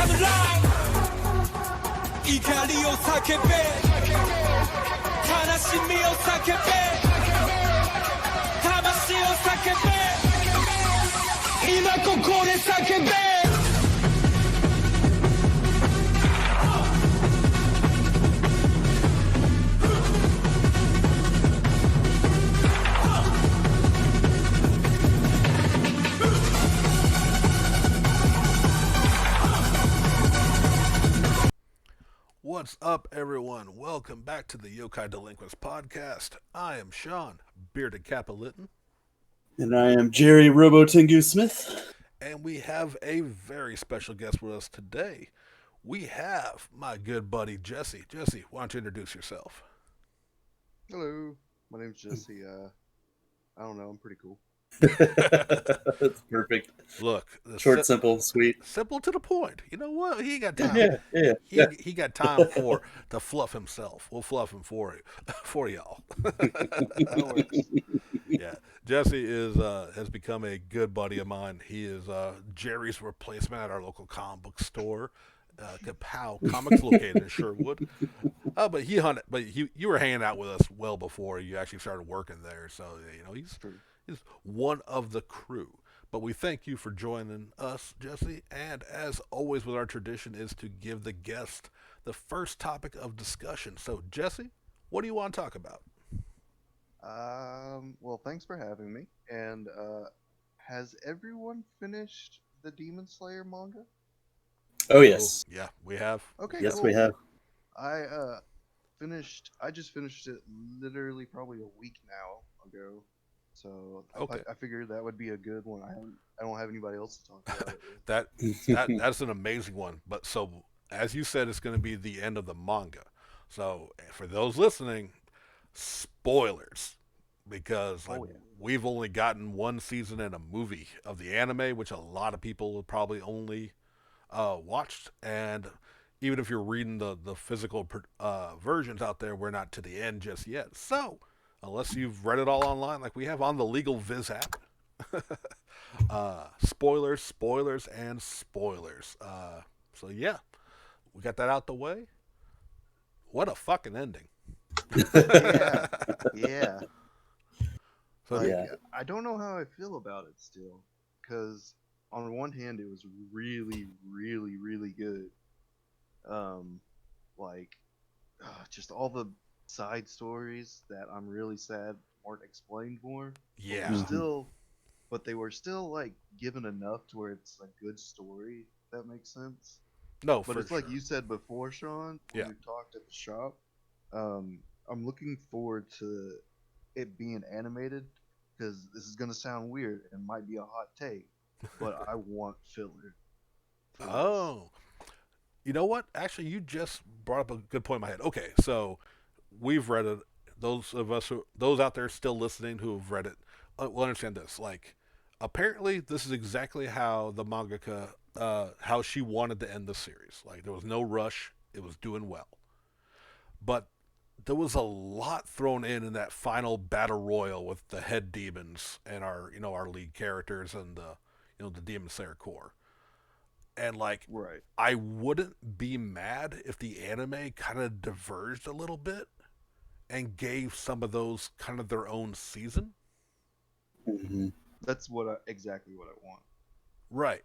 怒りを叫べ悲しみを叫べ魂を叫べ今ここで叫べWhat's up, everyone? Welcome back to the Yokai Delinquents podcast. I am Sean, Bearded Cappolitan. And I am Jerry Robotingu Smith. And we have a very special guest with us today. We have my good buddy, Jesse. Jesse, why don't you introduce yourself? Hello, my name's Jesse. I don't know, I'm pretty cool. That's perfect. Look, short, simple, sweet, simple to the point. You know what? He ain't got time. Yeah. He got time to fluff himself. We'll fluff him for y'all. Yeah, Jesse has become a good buddy of mine. He is Jerry's replacement at our local comic book store, Kapow Comics, located in Sherwood. But you were hanging out with us well before you actually started working there. So he's one of the crew. But we thank you for joining us, Jesse. And as always with our tradition is to give the guest the first topic of discussion. So, Jesse, what do you want to talk about? Well, thanks for having me. And has everyone finished the Demon Slayer manga? Oh, yes. Yeah, we have. Okay, yes, cool. we have. I just finished it literally probably a week now ago. So okay. I figured that would be a good one. I don't have anybody else to talk about it. That's an amazing one. But so as you said, it's going to be the end of the manga. So for those listening, spoilers, because we've only gotten one season and a movie of the anime, which a lot of people have probably only watched. And even if you're reading the physical versions out there, we're not to the end just yet. So unless you've read it all online like we have on the Legal Viz app. Spoilers, and spoilers. So yeah, we got that out the way. What a fucking ending. Yeah. So, I don't know how I feel about it still. Because on one hand, it was really, really, really good. Just all the side stories that I'm really sad weren't explained more. Yeah. But they were still like given enough to where it's a good story. If that makes sense. No, but it's sure. like you said before, Sean. When we talked at the shop. I'm looking forward to it being animated because this is gonna sound weird and might be a hot take, but I want filler. Oh. You know what? Actually, you just brought up a good point in my head. Okay, so we've read it. Those out there still listening who have read it, will understand this. Like, apparently, this is exactly how the mangaka, how she wanted to end the series. Like, there was no rush. It was doing well. But there was a lot thrown in that final battle royal with the head demons and our lead characters and the Demon Slayer Corps. And right. I wouldn't be mad if the anime kind of diverged a little bit and gave some of those kind of their own season. Mm-hmm. That's exactly what I want. Right.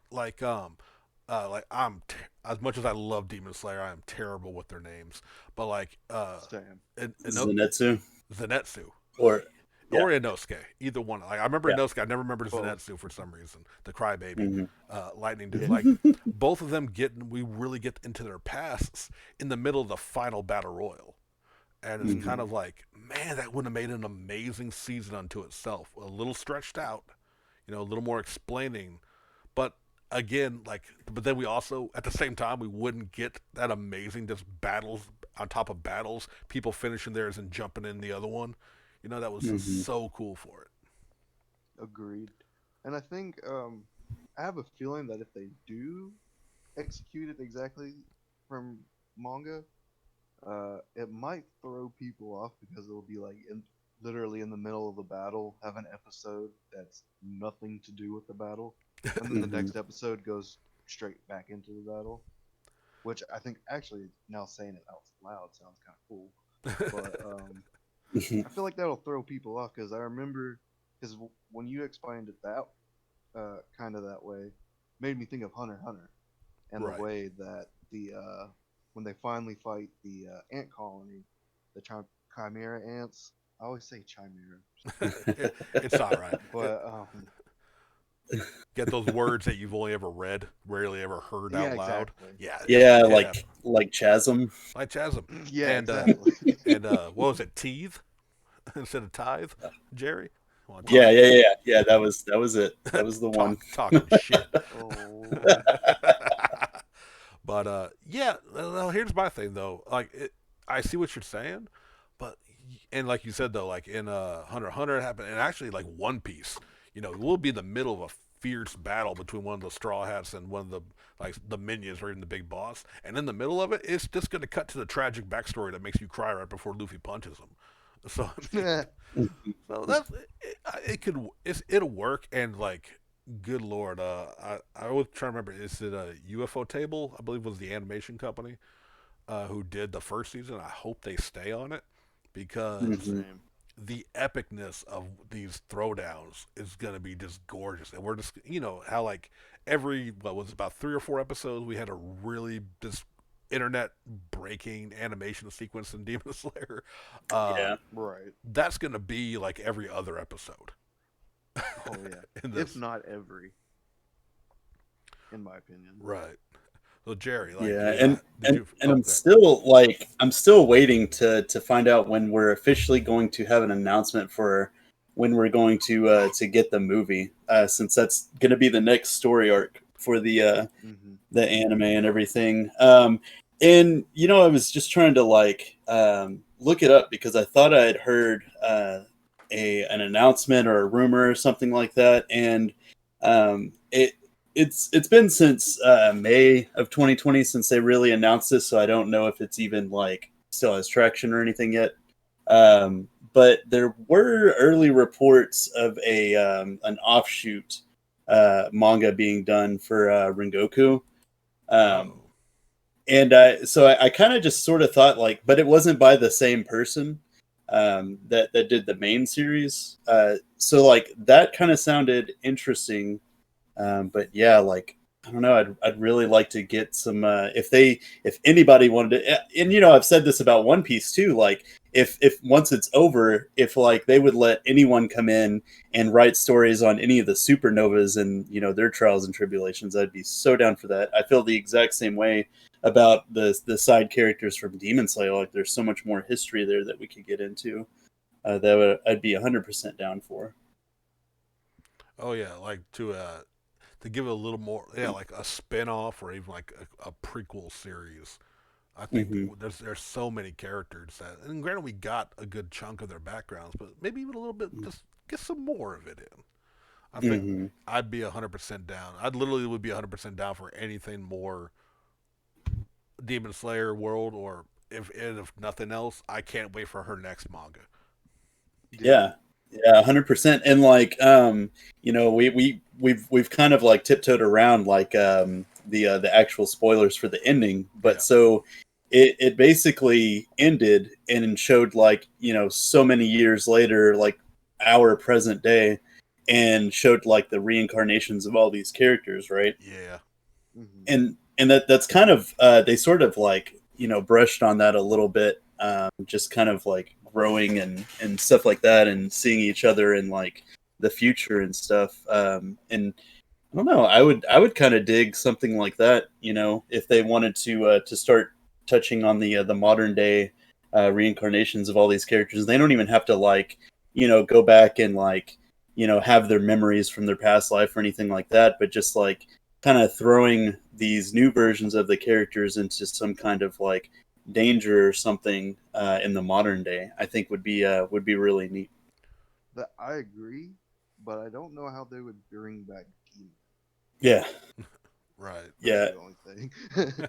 As much as I love Demon Slayer, I am terrible with their names. But Zenitsu or Inosuke, either one. Like I remember Inosuke, I never remembered Zenitsu for some reason. The crybaby, lightning dude. Like both of them we really get into their pasts in the middle of the final battle royal, and it's kind of like, man, that would have made an amazing season unto itself. A little stretched out, a little more explaining, but again, but then we also at the same time we wouldn't get that amazing just battles on top of battles, people finishing theirs and jumping in the other one. That was just so cool for it. Agreed. And I think I have a feeling that if they do execute it exactly from manga, it might throw people off because it'll be literally in the middle of the battle, have an episode that's nothing to do with the battle, and then the next episode goes straight back into the battle. which I think actually now saying it out loud sounds kind of cool. But I feel like that'll throw people off because I remember because when you explained it that kind of that way, made me think of Hunter x Hunter and the Right. way that the when they finally fight the ant colony, the chimera ants. I always say chimera, It's all right. but Get those words that you've only ever read, rarely ever heard yeah, out loud. exactly. Yeah, Yeah, it happens. like Chasm. Like Chasm. Yeah, And exactly. what was it, teeth instead of tithe, Jerry? Well, Yeah, yeah, yeah, yeah. That was it. That was the one. talking shit. Oh, But yeah. Well, here's my thing though. I see what you're saying, but and like you said though, like in Hunter x Hunter it happened, and actually like One Piece. We'll be in the middle of a fierce battle between one of the Straw Hats and one of the minions or even the big boss, and in the middle of it, it's just going to cut to the tragic backstory that makes you cry right before Luffy punches him. So, so that's it'll work, and like, good lord, I was trying to remember, is it a UFO Table? I believe was the animation company who did the first season. I hope they stay on it because Mhm. same. the epicness of these throwdowns is gonna be just gorgeous, and we're just how like every what was it, about 3 or 4 episodes we had a really just internet breaking animation sequence in Demon Slayer. Yeah. Right. That's gonna be like every other episode Oh yeah. in If this. not every, in my opinion. Right. So Jerry, like, Yeah, and did you? and Oh, I'm still waiting to find out when we're officially going to have an announcement for when we're going to get the movie, since that's going to be the next story arc for Hmm. the anime and everything. And I was just trying to look it up because I thought I had heard an announcement or a rumor or something like that, and it's been since May of 2020 since they really announced this, so I don't know if it's even like still has traction or anything yet. But there were early reports of an offshoot manga being done for Rengoku. oh, Um, and so I kind of just sort of thought like, but it wasn't by the same person that did the main series. So like that kind of sounded interesting. But yeah, like I don't know, I'd really like to get some if anybody wanted to, and I've said this about One Piece too, like if once it's over, if like they would let anyone come in and write stories on any of the supernovas and their trials and tribulations, I'd be so down for that. I feel the exact same way about the side characters from Demon Slayer. Like there's so much more history there that we could get into. I'd be 100% down for. oh yeah, like to give it a little more, yeah, like a spin-off or even like a prequel series. I think Hmm. there's so many characters that, and granted, we got a good chunk of their backgrounds, but maybe even a little bit, just get some more of it in. I think Hmm. I'd be 100% down. I'd literally would be 100% down for anything more Demon Slayer world, or if nothing else, I can't wait for her next manga. Yeah. Yeah, yeah, 100%. And like, we've kind of like tiptoed around like the actual spoilers for the ending, but Yeah, so it basically ended and showed like so many years later, like our present day, and showed like the reincarnations of all these characters, right? yeah, Hmm. And that's kind of they sort of like brushed on that a little bit, just kind of like growing and stuff like that, and seeing each other in like the future and stuff. And I don't know, I would kind of dig something like that, if they wanted to start touching on the modern day reincarnations of all these characters. They don't even have to like go back and like have their memories from their past life or anything like that, but just like kind of throwing these new versions of the characters into some kind of like danger or something in the modern day, I think would be really neat. That I agree, but I don't know how they would bring back Demon. Yeah, right. That's yeah, the only thing.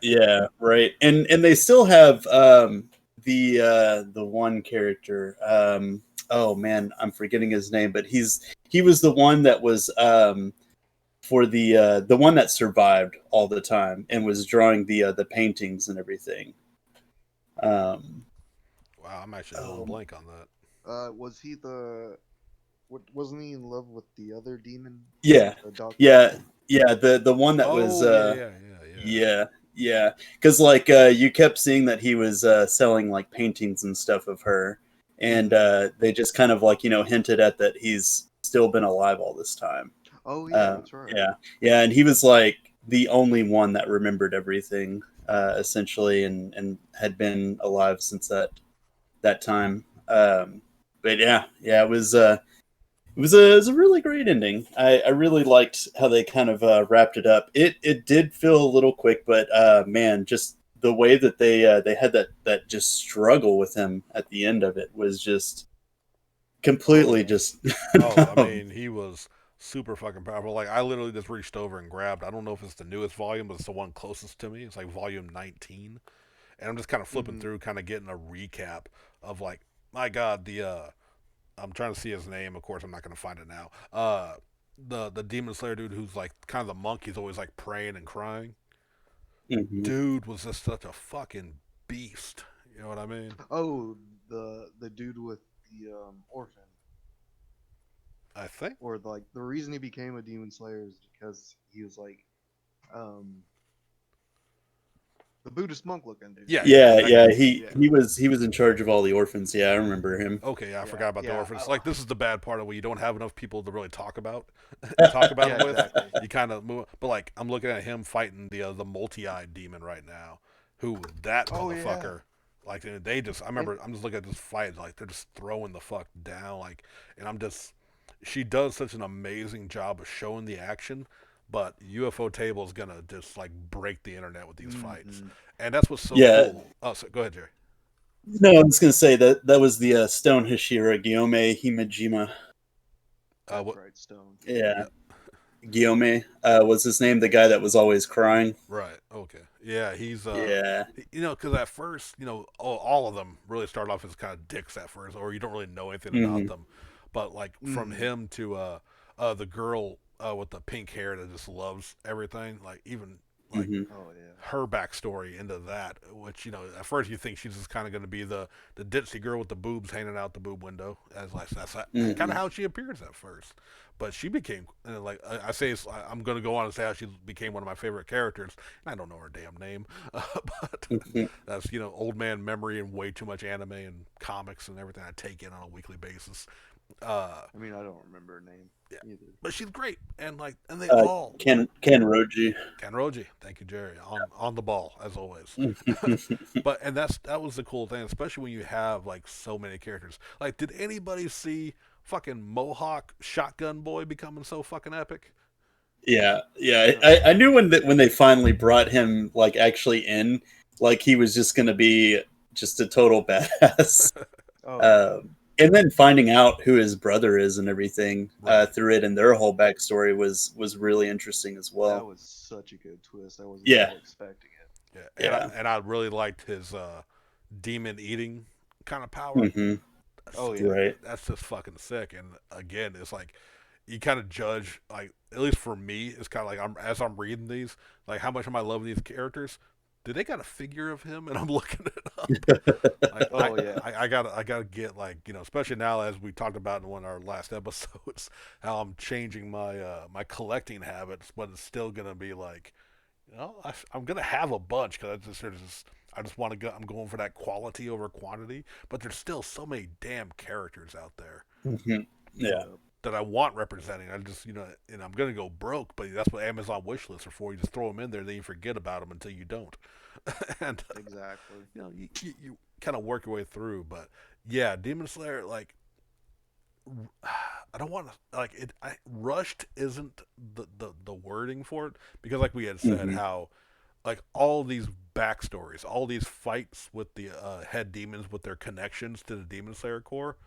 yeah, right. And they still have the one character. Oh man, I'm forgetting his name, but he was the one that was for the one that survived all the time and was drawing the paintings and everything. Um, Wow, I'm actually going oh, blank on that. Was he the? Wasn't he in love with the other demon? yeah, The doctor. yeah, yeah. The one that was Oh yeah, yeah, yeah, yeah. yeah, yeah. Because like you kept seeing that he was selling like paintings and stuff of her, and they just kind of like hinted at that he's still been alive all this time. Oh yeah, that's right. Yeah, yeah, and he was like the only one that remembered everything, essentially, and had been alive since that time. But yeah, it was a really great ending. I really liked how they kind of wrapped it up. It did feel a little quick, but man, just the way that they had that just struggle with him at the end of it was just Oh completely yeah. just. Oh, I mean, he was super fucking powerful. Like I literally just reached over and grabbed. I don't know if it's the newest volume, but it's the one closest to me. It's like volume 19, and I'm just kind of flipping Mm-hmm. through, kind of getting a recap of like, my God, the I'm trying to see his name. Of course, I'm not gonna find it now. The Demon Slayer dude who's like kind of the monk. He's always like praying and crying. Mhm. Dude was just such a fucking beast. You know what I mean? Oh, the dude with the orphan, I think. or like the reason he became a demon slayer is because he was like um the Buddhist monk looking dude. Yeah, yeah, Yeah, that guy. yeah. Yeah. He was in charge of all the orphans. Yeah, I remember him. Okay, yeah, I Yeah. forgot about the Yeah. orphans. Like this is the bad part of where you don't have enough people to really talk about, talk about Yeah. them with. Exactly. You kind of move, but like I'm looking at him fighting the multi-eyed demon right now, who that Oh yeah. motherfucker. Like they just, I And remember I'm just looking at this fight, like they're just throwing the fuck down, like, and I'm just, she does such an amazing job of showing the action, but UFO Table is gonna just like break the internet with these fights, mm-hmm. and that's what's so Yeah. cool. Oh, so go ahead, Jerry. No, I was gonna say that was the Stone Hashira Guillaume Himejima. That's What? right, Stone. Yeah, Yeah. Guillaume was his name. The guy that was always crying. Right. Okay. Yeah, he's Yeah. because at first, all of them really start off as kind of dicks at first, or you don't really know anything about Hmm. them. But like from Mm-hmm. him to the girl with the pink hair that just loves everything, like even like Hmm. Oh yeah. her backstory into that, which at first you think she's just kind of going to be the ditzy girl with the boobs hanging out the boob window, as like that's kind of Hmm. how she appears at first. But she became like I say, I'm going to go on and say how she became one of my favorite characters. And I don't know her damn name, but Hmm. that's old man memory and way too much anime and comics and everything I take in on a weekly basis. I mean, I don't remember her name Yeah, either. but she's great, and they Uh, all Ken Roji. Kanroji, thank you, Jerry, on the ball as always. Hmm. But and that was the cool thing, especially when you have like so many characters. Like, did anybody see fucking Mohawk Shotgun Boy becoming so fucking epic? Yeah, yeah. No. I knew when they finally brought him like actually in, like he was just gonna be just a total badass. Oh yeah. And then finding out who his brother is and everything Right. through it and their whole backstory was really interesting as That well. was such a good twist. I wasn't at Yeah, all expecting it. Yeah, yeah. and I really liked his demon eating kind of power. Hmm. Oh yeah. Right. That's just fucking sick. And again, it's like you kind of judge, like, at least for me, it's kind of like as I'm reading these, like, how much am I loving these characters? Do they got a figure of him? And I'm looking it up. Like Oh yeah. I gotta get, like, especially now as we talked about in one of our last episodes, how I'm changing my my collecting habits, but it's still gonna be like, I'm gonna have a bunch because I just want to go. I'm going for that quality over quantity, but there's still so many damn characters out there Hmm. Yeah. Yep. that I want representing. I just, and I'm gonna go broke, but that's what Amazon wish lists are for. You just throw them in there, then you forget about them until you don't, and Exactly. you kind of work your way through. But yeah, Demon Slayer, like, I don't want to like it. Rushed isn't the wording for it, because like we had said, Hmm. how like all these backstories, all these fights with the head demons with their connections to the Demon Slayer core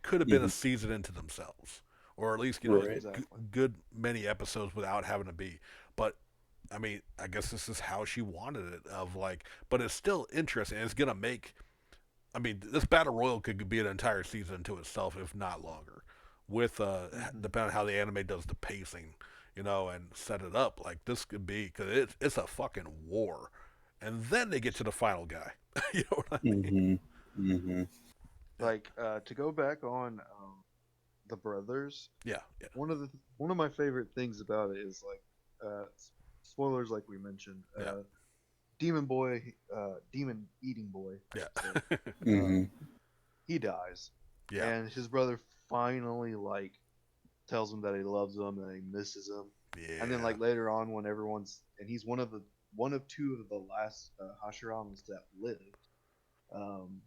could have been a Hmm. season into themselves, or at least Right. Exactly. good many episodes without having to be. But I mean, I guess this is how she wanted it. Of like, but it's still interesting. And it's gonna make. I mean, this battle royal could be an entire season to itself, if not longer. With Hmm. depending on how the anime does the pacing, and set it up like this could be because it's a fucking war, and then they get to the final guy. You know what I mean? Mm-hmm. Mm-hmm. Like to go back on the brothers, Yeah, yeah, one of my favorite things about it is like spoilers, like we mentioned, yeah, demon eating boy, I should say. yeah, Mm-hmm. He dies, yeah, and his brother finally like tells him that he loves him and he misses him. And then yeah. like later on, when everyone's and he's one of two of the last Hashiramas that lived. Um,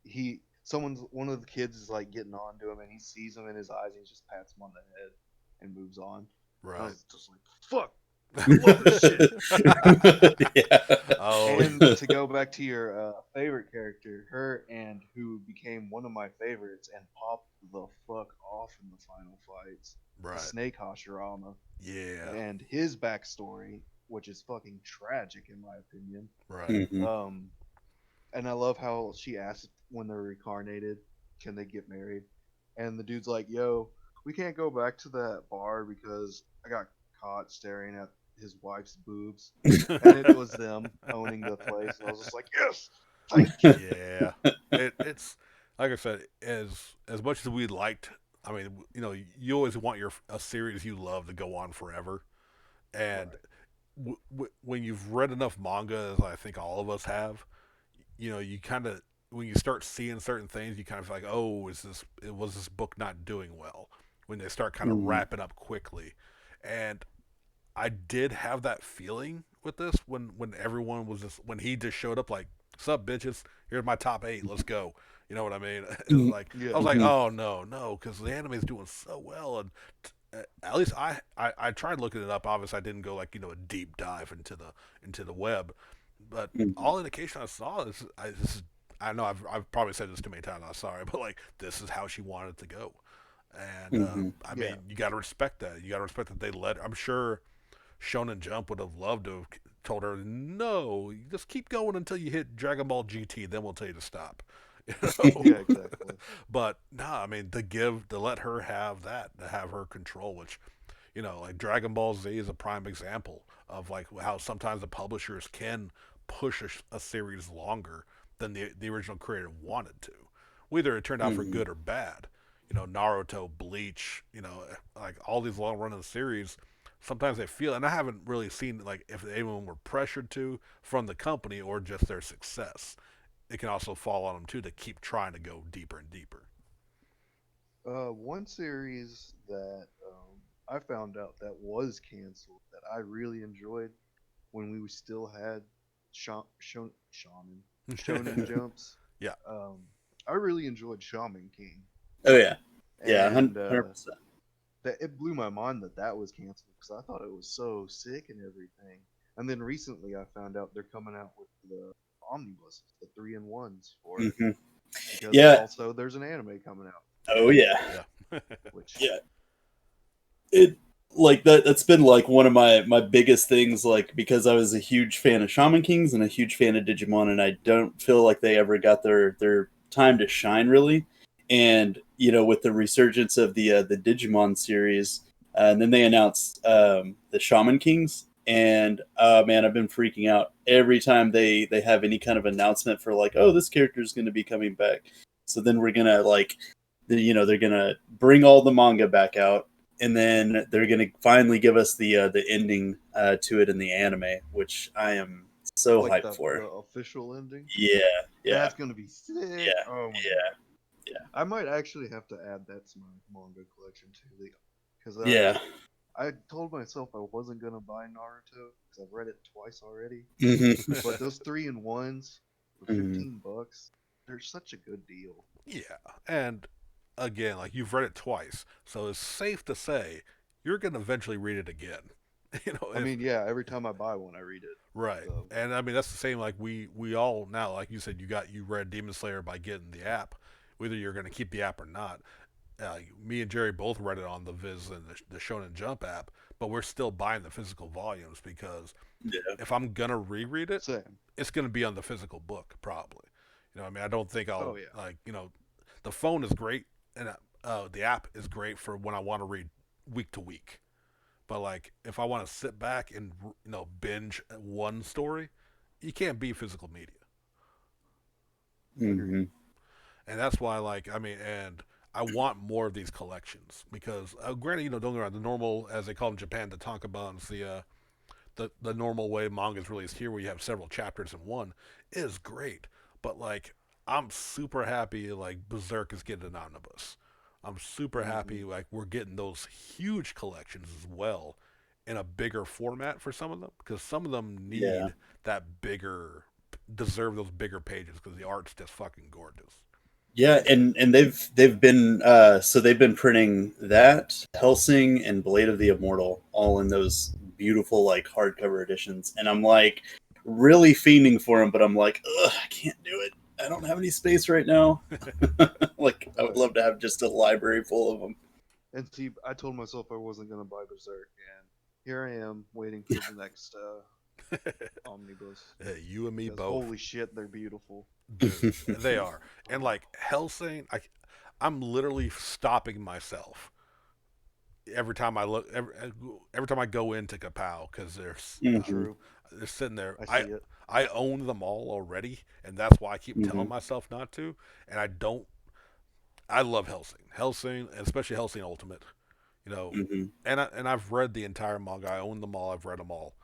he someone's one of the kids is like getting on to him, and he sees him in his eyes, and he just pats him on the head and moves on. And I Right. was just like, "Fuck, I love this shit." Yeah. Oh, And to go back to your favorite character, her and who became one of my favorites and popped the fuck off in the final fights, the right. Snake Hashirama, Yeah, and his backstory, which is fucking tragic in my opinion. right. Mm-hmm. Um, and I love how she asked when they're reincarnated, can they get married? And the dude's like, "Yo, we can't go back to that bar because I got caught staring at his wife's boobs." And it was them owning the place. And I was just like, "Yes, thank you." Yeah, it's like I said, as much as we liked. I mean, you always want a series you love to go on forever, and Right. when you've read enough manga, as I think all of us have, you kind of when you start seeing certain things, you kind of feel like, oh, was this book not doing well? When they start kind of Mm-hmm. wrapping up quickly, and I did have that feeling with this when everyone was just when he just showed up like, "Sup, bitches? Here's my top 8. Let's go." You know what I mean? It was like I Yeah. was like, Mm-hmm. "Oh no, no," because the anime is doing so well, and at least I tried looking it up. Obviously, I didn't go like a deep dive into the web, but all indication I saw is I know I've probably said this too many times. I'm sorry, but like this is how she wanted it to go, and Mm-hmm. I Yeah. mean you got to respect that. You got to respect that they let. I'm sure Shonen Jump would have loved to have told her, no, just keep going until you hit Dragon Ball GT, then we'll tell you to stop. You know? Yeah, exactly. But no, I mean to let her have that, to have her control, which like Dragon Ball Z is a prime example of like how sometimes the publishers can push a series longer than the original creator wanted to. Whether it turned out for Mm-hmm. good or bad. Naruto, Bleach, like all these long running series, sometimes they feel, and I haven't really seen like if anyone were pressured to from the company or just their success. It can also fall on them too to keep trying to go deeper and deeper. One series that I found out that was canceled that I really enjoyed when we still had Shonen Jumps. Yeah, Um, I really enjoyed Shaman King, Oh yeah. Yeah. and 100%. that it blew my mind that that was canceled because I thought it was so sick and everything. And then recently I found out they're coming out with the omnibuses, the 3-in-1s for it, Mm-hmm. because Yeah. also there's an anime coming out, Oh yeah. yeah, which Yeah. It like that's been like one of my biggest things, like because I was a huge fan of Shaman Kings and a huge fan of Digimon, and I don't feel like they ever got their time to shine really. And with the resurgence of the Digimon series, and then they announced the Shaman Kings, and man, I've been freaking out every time they have any kind of announcement for like, oh, this character is going to be coming back. So then we're gonna like, they're gonna bring all the manga back out, and then they're gonna finally give us the ending to it in the anime, which I am so like hyped the for. official ending. Yeah, yeah, That's gonna be sick. yeah, Oh my god. yeah, I might actually have to add that to my manga collection too, because yeah, I told myself I wasn't gonna buy Naruto because I've read it twice already. yeah. But those 3-in-1s for Hmm. $15, they're such a good deal. yeah. And again, like you've read it twice, so it's safe to say you're gonna eventually read it again. I If mean, yeah, every time I buy one, I read it. right, So and I mean that's the same. Like we all now, like you said, you read Demon Slayer by getting the app, whether you're gonna keep the app or not. Me and Jerry both read it on the Viz and the Shonen Jump app, but we're still buying the physical volumes because Yeah. if I'm gonna reread it, same. it's gonna be on the physical book probably. I mean, I don't think Oh I'll yeah. like the phone is great and the app is great for when I want to read week to week. But like, if I want to sit back and binge one story, you can't beat physical media. Hmm. And that's why, like, I mean, and I want more of these collections because, granted, don't get me wrong, the normal, as they call it in Japan, the tankobons, the normal way manga is released here, where you have several chapters in one, is great. But like, I'm super happy like Berserk is getting an omnibus. I'm super happy like we're getting those huge collections as well in a bigger format for some of them because some of them Yeah. need that bigger, deserve those bigger pages because the art's just fucking gorgeous. Yeah, and they've been so they've been printing that Helsing and Blade of the Immortal all in those beautiful like hardcover editions, and I'm like really fiending for them, but I'm like, ugh, I can't do it. I don't have any space right now. Like, I would Right. love to have just a library full of them. And see, I told myself I wasn't gonna buy Berserk, and here I am waiting for the next omnibus. You and me Because both. holy shit, they're beautiful. Dude, they are. And like Hellsing, I'm literally stopping myself every time I look, every time I go into Kapow because Mhm. True, they're sitting there. I see it. I own them all already, and that's why I keep telling Mhm. myself not to. And I don't. I love Hellsing, and especially Hellsing Ultimate. You know, Mhm. and I've read the entire manga. I own them all. I've read them all.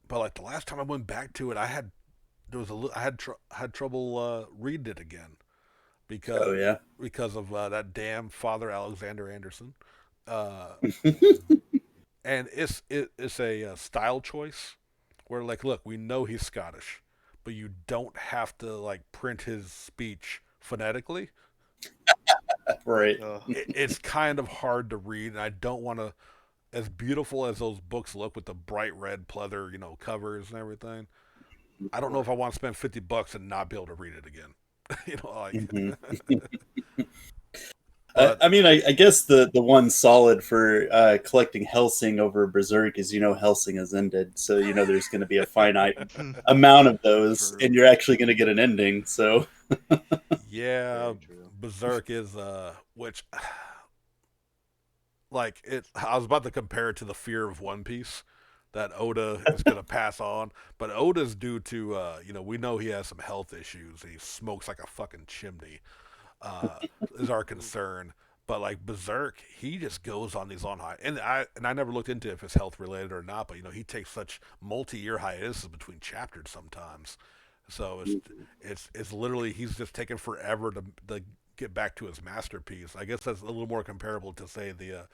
But like the last time I went back to it, I had trouble reading it again Oh because yeah. of that damn Father Alexander Anderson, uh, and it's a style choice where like, look, we know he's Scottish, but you don't have to like print his speech phonetically. Right. It's kind of hard to read, and I don't want to. As beautiful as those books look with the bright red pleather, covers and everything, I don't know if Right. I want to spend $50 and not be able to read it again. Like, Mhm. but I mean, I guess the one solid for collecting Helsing over Berserk is Helsing has ended, so there's going to be a finite amount of those, and True. you're actually going to get an ending. So yeah, Very true. Berserk is which like it. I was about to compare it to the Fear of One Piece that Oda is going to pass on, but Oda's due to we know he has some health issues. He smokes like a fucking chimney. Is our concern. But like Berserk, he just goes on these on high, and I never looked into if it's health related or not. But he takes such multi-year hiatuses between chapters sometimes, so it's literally he's just taking forever to get back to his masterpiece. I guess that's a little more comparable to say the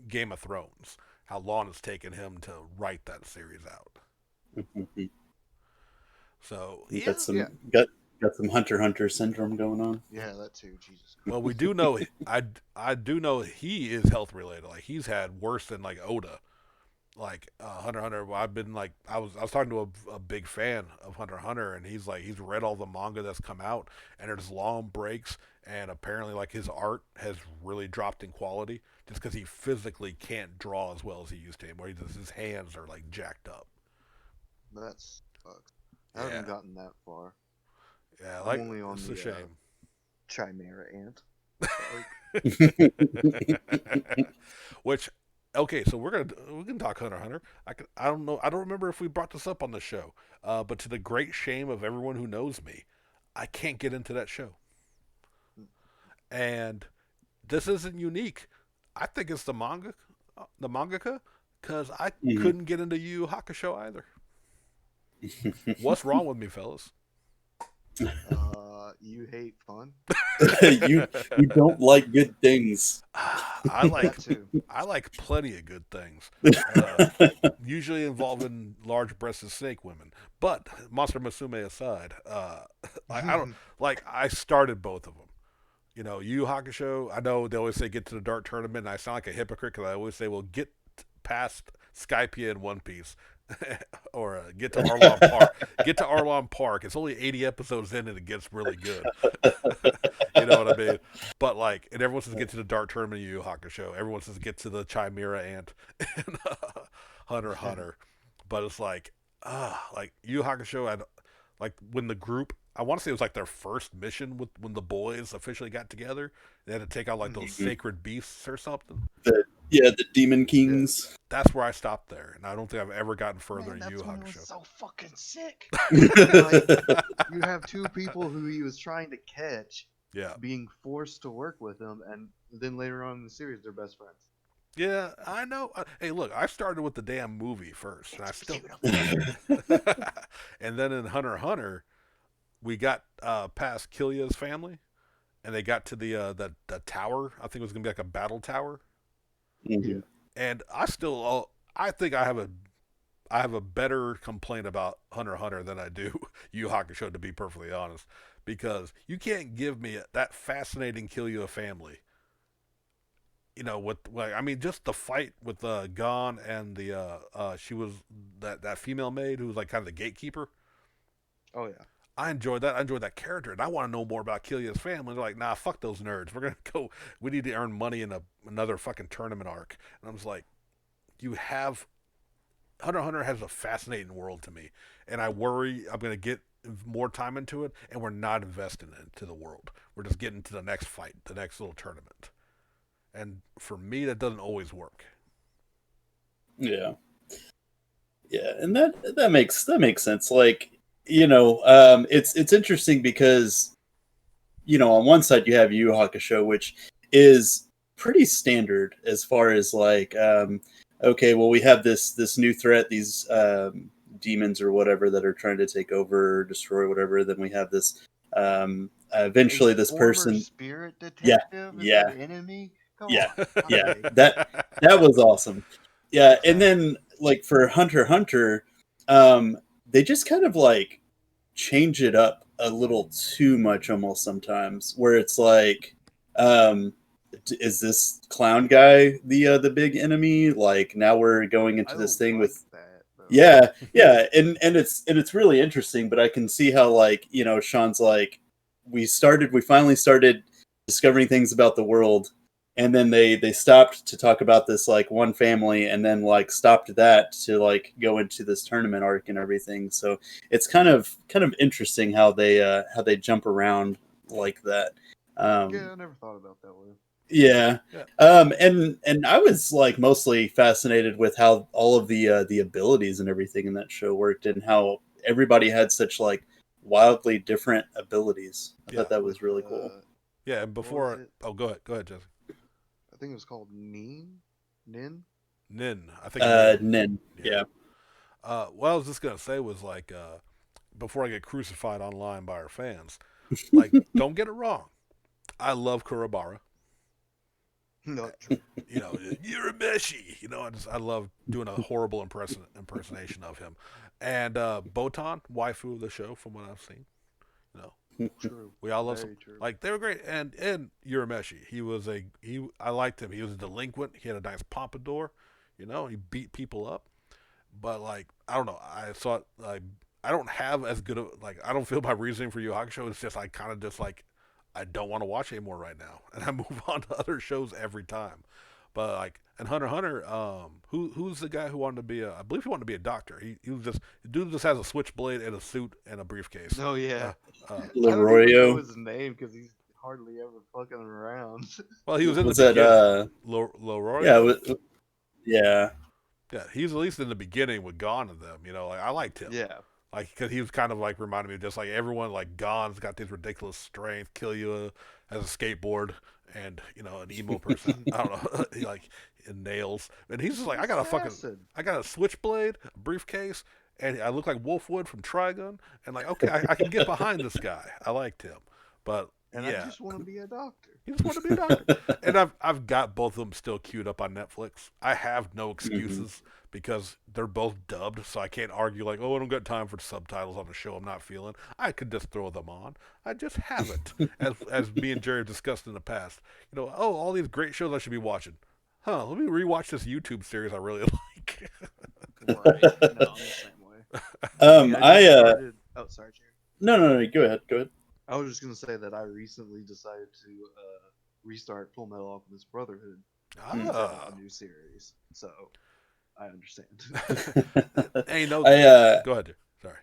Game of Thrones, how long it's taken him to write that series out. So you yeah, Yeah. got some Hunter syndrome going on. Yeah, that too. Jesus well, we Christ. do know I do know he is health related. Like he's had worse than like Oda. Like Hunter x Hunter. I've been like I was talking to a big fan of Hunter x Hunter, and he's like he's read all the manga that's come out, and there's long breaks, and apparently like his art has really dropped in quality just because he physically can't draw as well as he used to. Where his hands are like jacked up. That sucks. I Yeah, haven't gotten that far. yeah. I'm Like only on it's a the shame. Chimera Ant arc. Which, okay, so we can talk Hunter x Hunter. I don't know, I don't remember if we brought this up on the show, but to the great shame of everyone who knows me, I can't get into that show. And this isn't unique. I think it's the mangaka, because I Mhm. couldn't get into Yu Yu Hakusho either. What's wrong with me, fellas? You hate fun? You don't like good things. I like That too. I like plenty of good things. Usually involving large-breasted snake women. But Monster Musume aside, I don't like. I started both of them. Yu Yu Hakusho. I know they always say get to the Dark Tournament, and I sound like a hypocrite because I always say, well, get past Skypiea in One Piece, or get to Arlong Park. Get to Arlong Park. It's only 80 episodes in, and it gets really good. You know what I mean? But like, and everyone says get to the Dark Tournament of Yu Yu Hakusho. Everyone says get to the Chimera Ant and Hunter x Hunter. But it's like Yu Yu Hakusho. Like when the group, I want to say it was like their first mission when the boys officially got together. They had to take out like those Mhm. sacred beasts or something. Yeah, the Demon Kings. That's where I stopped there, and I don't think I've ever gotten further Man, in Yu that's Yu when it was Hakusho. so fucking sick. Like, you have two people who he was trying to catch Yeah, being forced to work with him, and then later on in the series, they're best friends. yeah, I know. Hey, look, I started with the damn movie first, and I It's still. beautiful. And then in Hunter x Hunter, we got past Killia's family, and they got to the tower. I think it was gonna be like a battle tower. Mhm. And I think I have a better complaint about Hunter x Hunter than I do Yu Yu Hakusho, to be perfectly honest, because you can't give me that fascinating Killua family. You know, with like, I mean, just the fight with Gon and the she was that female maid who was like kind of the gatekeeper. Oh yeah. I enjoyed that. I enjoyed that character, and I want to know more about Killia's family. They're like, nah, fuck those nerds. We're gonna go. We need to earn money in another fucking tournament arc. And I was like, you have Hunter x Hunter has a fascinating world to me, and I worry I'm gonna get more time into it, and we're not investing into the world. We're just getting to the next fight, the next little tournament, and for me, that doesn't always work. Yeah, yeah, and that makes sense. Like, it's interesting because on one side you have Yu Yu Hakusho, which is pretty standard as far as like, okay, well, we have this new threat, these demons or whatever that are trying to take over or destroy whatever. Then we have this A eventually this former person. spirit Yeah, detective is yeah, our enemy. Come yeah, on. yeah. Okay. That was awesome. Yeah, and Exactly. then like for Hunter x Hunter, they just kind of like change it up a little too much almost sometimes, where it's like, um, is this clown guy the big enemy? Like now we're going I into this don't thing like with that though. yeah, and it's really interesting, but I can see how like Sean's like we finally started discovering things about the world, and then they stopped to talk about this like one family, and then like stopped that to like go into this tournament arc and everything. So it's kind of interesting how they jump around like that. Yeah, Um, I never thought about that way. yeah. Yeah, And I was like mostly fascinated with how all of the abilities and everything in that show worked, and how everybody had such like wildly different abilities. I yeah, thought that With was really cool. yeah. And what was before, it? oh, go ahead, Jesse. I think it was called Nin. Nin, I think Nin. Nin, Yeah. yeah. What I was just gonna say was like, before I get crucified online by our fans, like, don't get it wrong. I love Kurabara. Not true. You know, you're a meshy. You know, I love doing a horrible impersonation of him. And Botan, waifu of the show, from what I've seen. You know, True. we all love some, Very true. like, they were great. And Urameshi, I liked him. He was a delinquent. He had a nice pompadour. You know, he beat people up. But like, I don't know. I thought like I don't have as good of like I don't feel my reasoning for Yu Yu Hakusho. It's just I kind of just like I don't want to watch anymore right now, and I move on to other shows every time. But like, and Hunter x Hunter, who's the guy who wanted to be I believe he wanted to be a doctor. He was just the dude just has a switchblade and a suit and a briefcase. Oh yeah. Uh, I don't even know Leroyo. his name because he's hardly ever fucking around. well, he was in the Was that beginning. yeah, Leroy. yeah. Yeah, he was at least in the beginning with Gon and them. You know, like I liked him. Yeah. Like, because he was kind of like reminded me of just like everyone, like Gon's got this ridiculous strength. Killua has a skateboard and, you know, an emo person. I don't know, he, like, and nails. And he's just like, Assassin. I got a switchblade, a briefcase, and I look like Wolfwood from Trigun. And like, okay, I can get behind this guy. I liked him. But And yeah, I just want to be a doctor. he just wanted to be a doctor. And I've got both of them still queued up on Netflix. I have no excuses because they're both dubbed, so I can't argue like, oh, I don't got time for subtitles on a show I'm not feeling. I could just throw them on. I just haven't. As me and Jerry have discussed in the past. You know, oh, all these great shows I should be watching. Huh, let me rewatch this YouTube series I really like. Right. No, I'm the same way. Um, I I just started. Oh, sorry, Jerry. no, go ahead, go ahead. I was just gonna say that I recently decided to restart Full Metal Alchemist Brotherhood instead Ah. of a new series, so I understand. Hey, no. Go ahead. Sorry.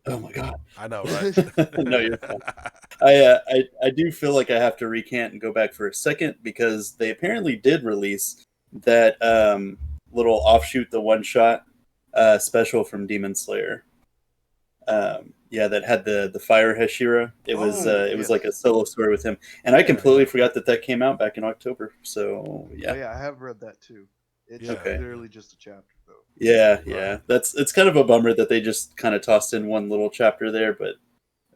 Oh my god. I know, right? No, you're fine. I do feel like I have to recant and go back for a second because they apparently did release that little offshoot, the one shot special from Demon Slayer. Yeah, that had the fire Hashira. It was Yes. like a solo story with him, and I Yeah, completely yeah, forgot that came out back in October. So Oh yeah, yeah, I have read that too. It's yeah. Okay. literally just a chapter though. yeah, Right. yeah. That's it's kind of a bummer that they just kind of tossed in one little chapter there, but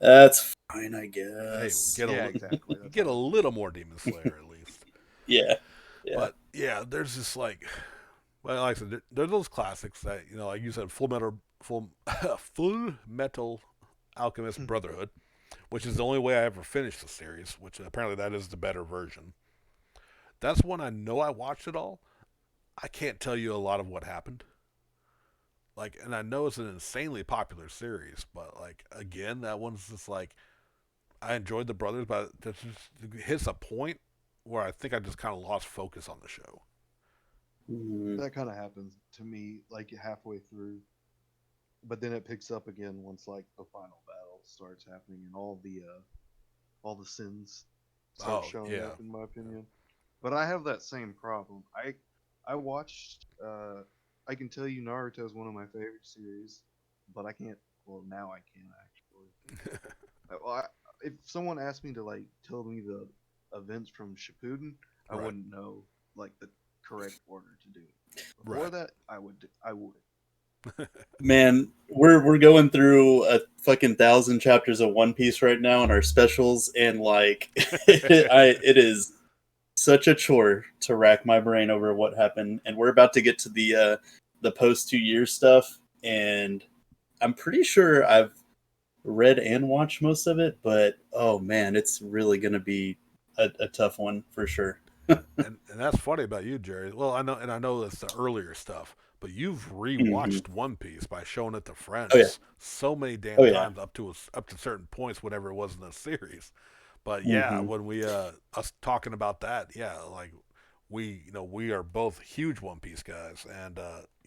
that's fine, I Hey, guess. get a Yeah, li- exactly. you That's get a how I feel. little more Demon Slayer at least. Yeah, yeah. But yeah, there's just like, well, like I said, there's those classics that like you said, Full Metal Alchemist Brotherhood, which is the only way I ever finished the series. Which apparently that is the better version. That's one I know I watched it all. I can't tell you a lot of what happened. Like, and I know it's an insanely popular series, but like again, that one's just like I enjoyed the brothers, but it just hits a point where I think I just kind of lost focus on the show. Mhm. That kind of happens to me like halfway through, but then it picks up again once like the final battle starts happening and all the sins start Oh showing yeah, up in my opinion. But I have that same problem. I watched I can tell you Naruto is one of my favorite series, but I can't well now I can actually. Well, if someone asked me to like tell me the events from Shippuden, I right, wouldn't know like the correct order to do it. Before right. that, I would. Man, we're going through a fucking 1,000 chapters of One Piece right now in our specials, and like, it is such a chore to rack my brain over what happened. And we're about to get to the post 2 years stuff, and I'm pretty sure I've read and watched most of it, but oh man, it's really gonna be a tough one for sure. And that's funny about you, Jerry. Well, I know that's the earlier stuff, but you've Hmm. rewatched One Piece by showing it to Oh yeah, friends so many damn oh yeah. times up to certain points, whatever it was in the series. But yeah, Hmm. when we us talking about that, yeah, like we are both huge One Piece guys, and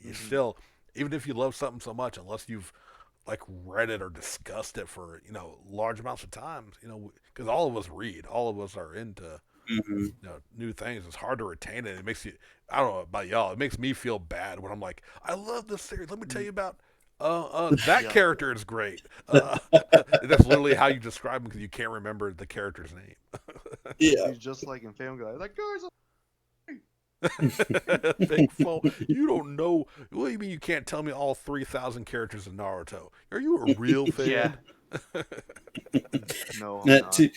you Hmm. still, even if you love something so much, unless you've like read it or discussed it for large amounts of time, because all of us read, all of us are into Hmm. new things. It's hard to retain it. It makes you, I don't know about y'all, it makes me feel bad when I'm like, I love this series. Let me tell you about that Yeah. character is great. That's literally how you describe him because you can't remember the character's name. It'd Yeah. be just like in Family Guy. Like, guys, Think full. You don't know. What do you mean you can't tell me all 3,000 characters in Naruto? Are you a real yeah. fan? No, I'm not. to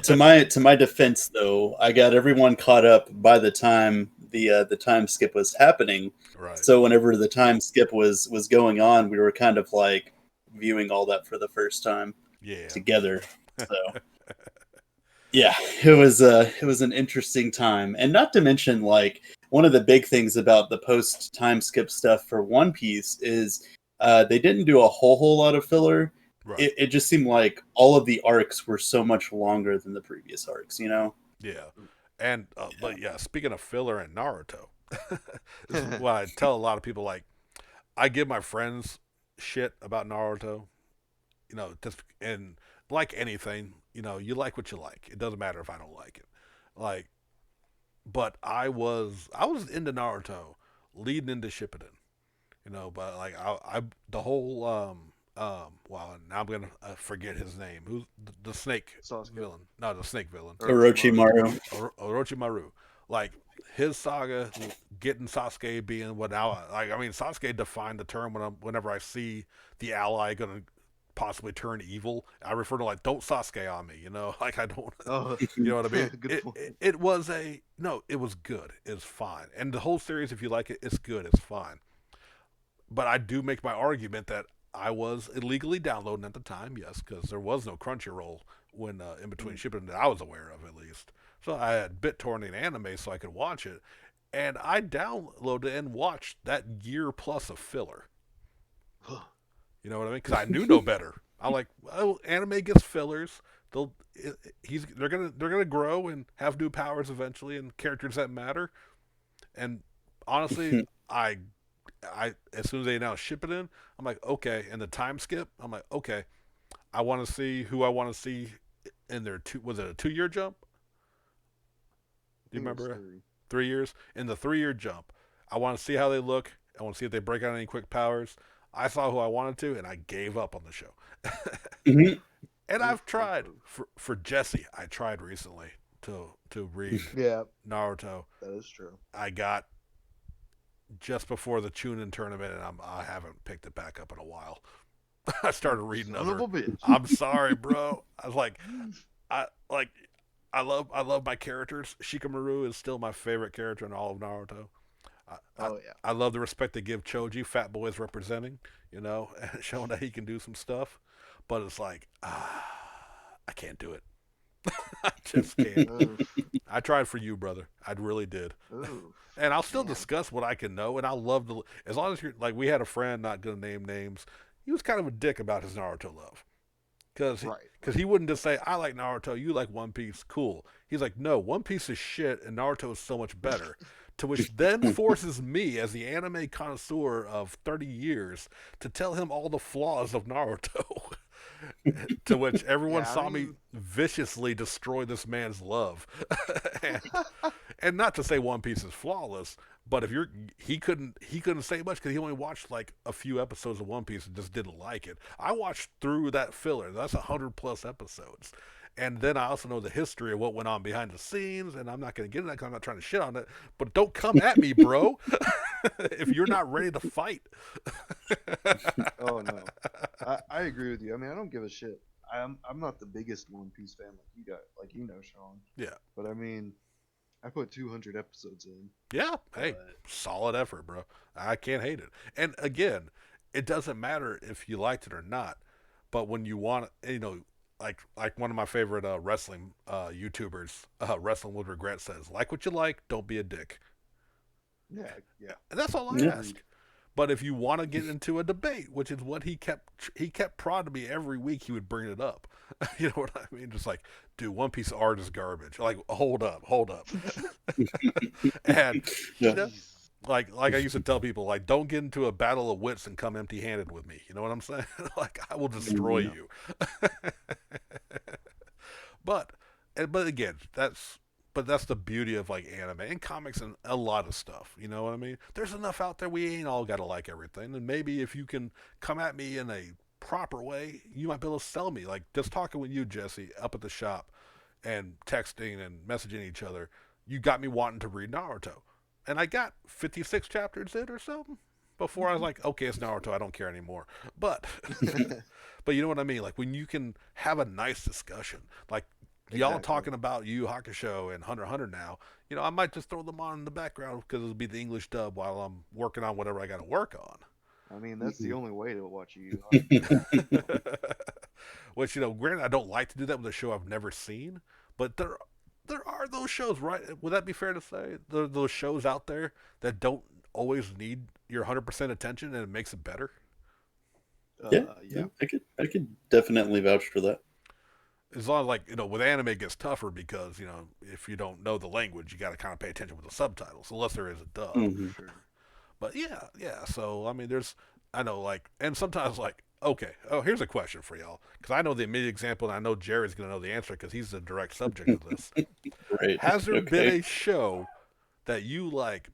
to my defense though, I got everyone caught up by the time the time skip was happening. Right. So whenever the time skip was going on, we were kind of like viewing all that for the first time Yeah. together. So yeah, it was an interesting time, and not to mention like one of the big things about the post time skip stuff for One Piece is they didn't do a whole lot of filler. Right. It just seemed like all of the arcs were so much longer than the previous arcs. You know? Yeah. And Yeah. but yeah, speaking of filler and Naruto, this is what I tell a lot of people. Like, I give my friends shit about Naruto. Just and like anything, you like what you like. It doesn't matter if I don't like it. Like, but I was into Naruto leading into Shippuden. But like I the whole wow, now I'm gonna forget his name. Who's the snake Sasuke. villain? No, the snake villain. Orochimaru. Orochimaru. Orochimaru. Like his saga, getting Sasuke being what now? Like I mean, Sasuke defined the term whenever I see the ally gonna possibly turn evil. I refer to like, don't Sasuke on me. Like I don't. Oh, You know what I mean? good point. It was a no. It was good. It's fine. And the whole series, if you like it, it's good. It's fine. But I do make my argument that I was illegally downloading at the time, yes, because there was no Crunchyroll when in between Mm. shipping that I was aware of, at least. So I had BitTorrent anime so I could watch it, and I downloaded and watched that year plus of filler. You know what I mean? Because I knew no better. I'm like, well, anime gets fillers. They're gonna grow and have new powers eventually and characters that matter. And honestly, I as soon as they announced ship it in, I'm like, okay. And the time skip, I'm like, okay. I want to see who I want to see in their two. Was it a 2 year jump? I Do you think it was remember? three. 3 years. In the 3 year jump, I want to see how they look. I want to see if they break out any quick powers. I saw who I wanted to, and I gave up on the show. Mhm. And Oof, I've tried oof, oof. for Jesse. I tried recently to read Yeah, Naruto. that is true. I got just before the Chunin tournament, and I haven't picked it back up in a while. I started reading Son of other. a bitch. I'm sorry, bro. I was like, I like, I love my characters. Shikamaru is still my favorite character in all of Naruto. I, I, Oh yeah. I love the respect they give Choji. Fat Boy's representing, and showing that he can do some stuff. But it's like, I can't do it. I just can't. Oof, I tried for you, brother. I really did. oof. And I'll still Man. discuss what I can know, and I'll love the as long as you're like we had a friend, not gonna name names. He was kind of a dick about his Naruto love, because Right. he wouldn't just say I like Naruto, you like One Piece, cool. He's like, no, One Piece is shit, and Naruto is so much better. To which then forces me, as the anime connoisseur of 30 years, to tell him all the flaws of Naruto. To which everyone Yeah, I saw me mean, viciously destroy this man's love. and, and not to say One Piece is flawless, but if you're he couldn't say much because he only watched like a few episodes of One Piece and just didn't like it. I watched through that filler. That's 100+ episodes. And then I also know the history of what went on behind the scenes, and I'm not going to get into that because I'm not trying to shit on it. But don't come at me, bro, if you're not ready to fight. oh no, I agree with you. I mean, I don't give a shit. I'm not the biggest One Piece fan like you know, Sean. Yeah, But I mean, I put 200 episodes in. yeah. Hey, But solid effort, bro. I can't hate it. And again, it doesn't matter if you liked it or not. But when you want, like one of my favorite wrestling YouTubers, Wrestling with Regret says, like what you like, don't be a dick. yeah, yeah, And that's all I Yeah. ask. But if you want to get into a debate, which is what he kept prodding me every week, he would bring it up. You know what I mean? Just like, dude, One Piece art is garbage. Like, hold up. And you Yeah. know, Jesus. like I used to tell people, like, don't get into a battle of wits and come empty-handed with me. You know what I'm saying? Like, I will destroy Yeah. you. But but again, that's the beauty of like anime and comics and a lot of stuff. You know what I mean? There's enough out there. We ain't all got to like everything. And maybe if you can come at me in a proper way, you might be able to sell me. Like just talking with you, Jesse, up at the shop and texting and messaging each other, you got me wanting to read Naruto. And I got 56 chapters in or something before I was like, okay, it's Naruto. I don't care anymore. But but you know what I mean? Like when you can have a nice discussion, like y'all Exactly. talking about Yu Yu Hakusho and Hunter x Hunter now, I might just throw them on in the background because it'll be the English dub while I'm working on whatever I got to work on. I mean, that's the only way to watch you. Which granted, I don't like to do that with a show I've never seen, but there are those shows, right? Would that be fair to say? Those shows out there that don't always need your 100% attention, and it makes it better. Yeah, Yeah. I could definitely vouch for that. As long as like with anime it gets tougher because if you don't know the language, you got to kind of pay attention with the subtitles, unless there is a dub. For Mhm. sure. But yeah. So I mean, I know like, and sometimes like, okay, oh, here's a question for y'all because I know the immediate example, and I know Jerry's gonna know the answer because he's the direct subject of this. Right. Has there been Okay. a show that you like